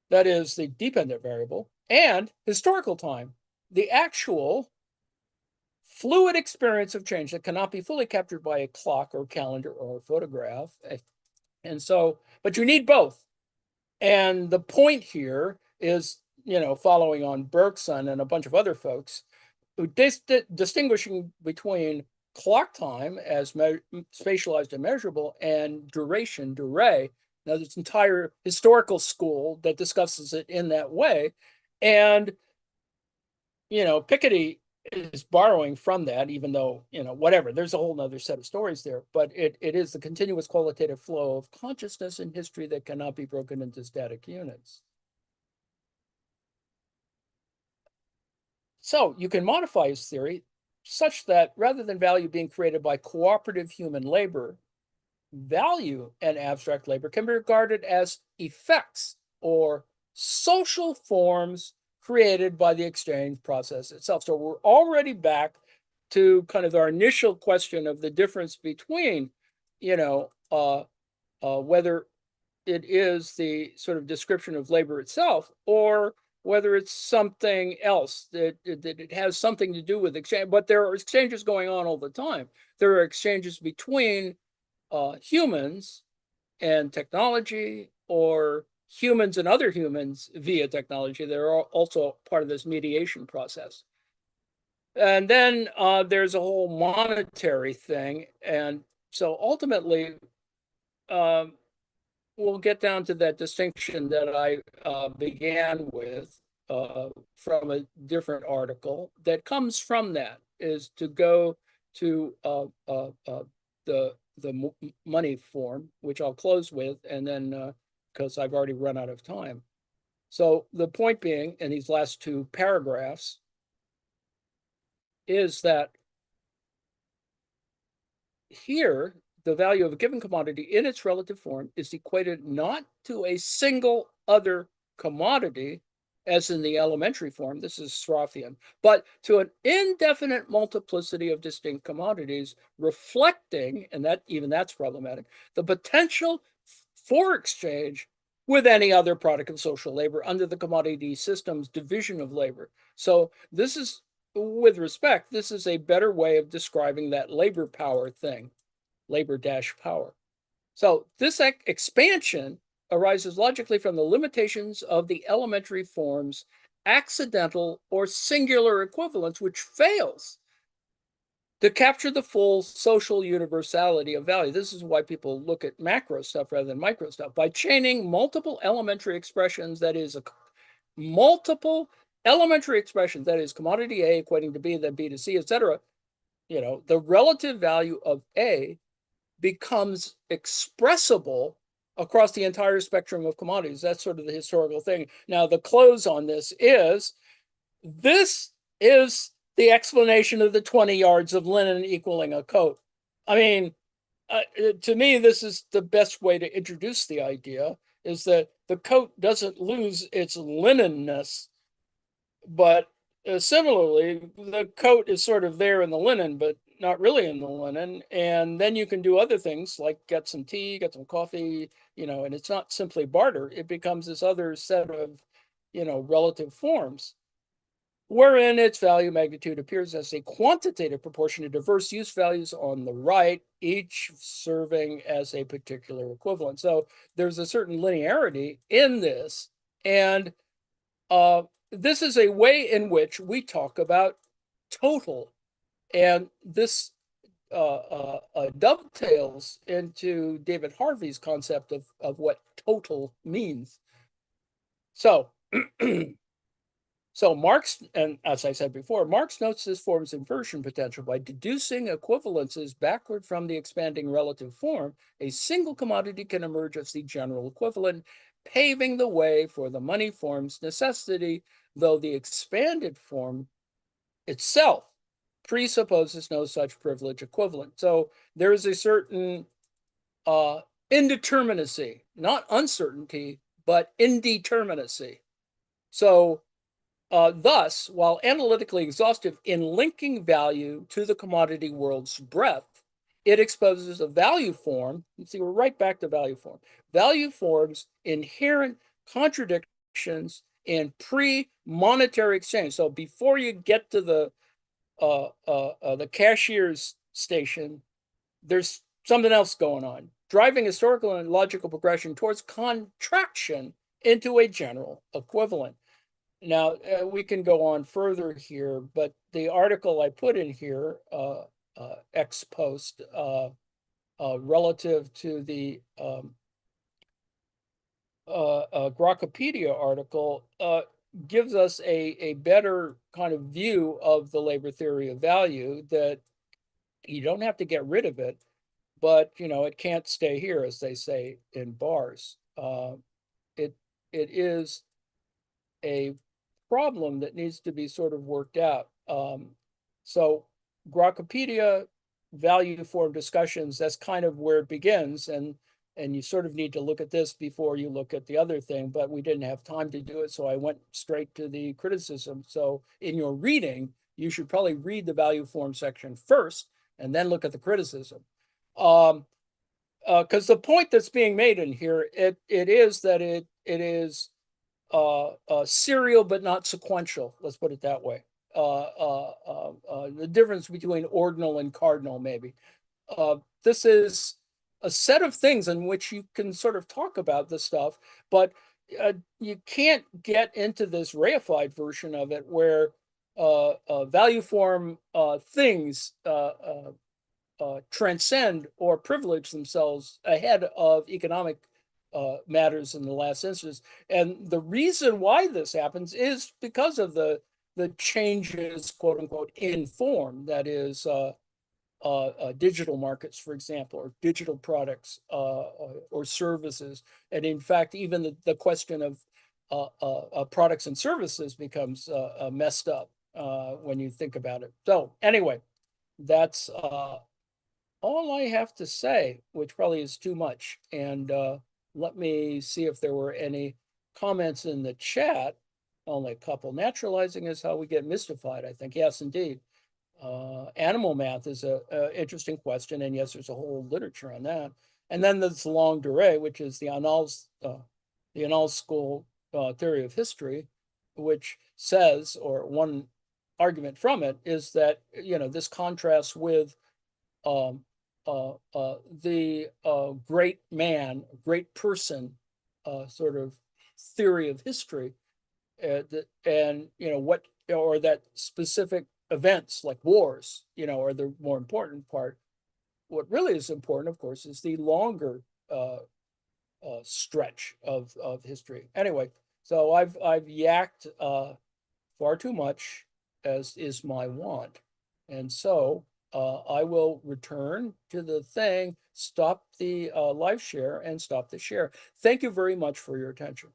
that is the dependent variable, and historical time, the actual fluid experience of change that cannot be fully captured by a clock or calendar or a photograph. And so, but you need both. And the point here is, following on Bergson and a bunch of other folks, who distinguishing between clock time as spatialized and measurable and duration, durée. Now, this entire historical school that discusses it in that way. And, Piketty is borrowing from that, even though, whatever, there's a whole nother set of stories there. But it is the continuous qualitative flow of consciousness in history that cannot be broken into static units. So you can modify his theory such that rather than value being created by cooperative human labor, value and abstract labor can be regarded as effects or social forms created by the exchange process itself. So we're already back to kind of our initial question of the difference between, whether it is the sort of description of labor itself or whether it's something else, that it has something to do with exchange. But there are exchanges going on all the time. There are exchanges between humans and technology, or humans and other humans via technology. They're also part of this mediation process. And then there's a whole monetary thing. And so ultimately, we'll get down to that distinction that I began with from a different article that comes from that, is to go to the money form, which I'll close with, and then because I've already run out of time. So the point being, in these last two paragraphs, is that here, the value of a given commodity in its relative form is equated not to a single other commodity, as in the elementary form, this is Sraffian, but to an indefinite multiplicity of distinct commodities, reflecting, and that's problematic, the potential for exchange with any other product of social labor under the commodity system's division of labor. So this is, with respect, this is a better way of describing that labor power thing, labor-power. So this expansion arises logically from the limitations of the elementary form's accidental or singular equivalence, which fails to capture the full social universality of value. This is why people look at macro stuff rather than micro stuff. By chaining multiple elementary expressions, that is, multiple elementary expressions, that is commodity A equating to B, then B to C, etc., the relative value of A becomes expressible across the entire spectrum of commodities. That's sort of the historical thing. Now, the close on this is the explanation of the 20 yards of linen equaling a coat. I mean, to me, this is the best way to introduce the idea, is that the coat doesn't lose its linenness, but similarly, the coat is sort of there in the linen, but not really in the linen. And then you can do other things like get some tea, get some coffee, and it's not simply barter. It becomes this other set of, relative forms, wherein its value magnitude appears as a quantitative proportion of diverse use values on the right, each serving as a particular equivalent. So there's a certain linearity in this. And this is a way in which we talk about total. And this dovetails into David Harvey's concept of what total means. So, so Marx, and as I said before, Marx notes this form's inversion potential by deducing equivalences backward from the expanding relative form. A single commodity can emerge as the general equivalent, paving the way for the money form's necessity, though the expanded form itself presupposes no such privilege equivalent. So there is a certain indeterminacy, not uncertainty, but indeterminacy. So thus, while analytically exhaustive in linking value to the commodity world's breadth, it exposes a value form. You see, we're right back to value form. Value forms inherent contradictions in pre-monetary exchange. So before you get to the cashier's station, there's something else going on, driving historical and logical progression towards contraction into a general equivalent. Now, we can go on further here, but the article I put in here, ex post, relative to the Grokkopedia article, gives us a better kind of view of the labor theory of value, that you don't have to get rid of it, but it can't stay here, as they say in bars. It is a problem that needs to be sort of worked out. So Grokkopedia value form discussions, that's kind of where it begins, and you sort of need to look at this before you look at the other thing, but we didn't have time to do it, so I went straight to the criticism. So in your reading, you should probably read the value form section first and then look at the criticism. Because the point that's being made in here, it is that it is serial but not sequential. Let's put it that way. The difference between ordinal and cardinal, maybe. This is a set of things in which you can sort of talk about this stuff, but you can't get into this reified version of it where value form things transcend or privilege themselves ahead of economic matters in the last instance. And the reason why this happens is because of the changes, quote unquote, in form, that is digital markets, for example, or digital products or services. And in fact, even the question of products and services becomes messed up when you think about it. So anyway, that's all I have to say, which probably is too much. And let me see if there were any comments in the chat. Only a couple. Naturalizing is how we get mystified, I think. Yes, indeed. Animal math is a interesting question, and yes, there's a whole literature on that. And then there's longue durée, which is the Annals school theory of history, which says, or one argument from it is that this contrasts with the great man, great person sort of theory of history, and what, or that specific events like wars, are the more important part. What really is important, of course, is the longer stretch of history. Anyway, So I've yacked far too much, as is my want. And so I will return to the thing, stop the live share and stop the share. Thank you very much for your attention.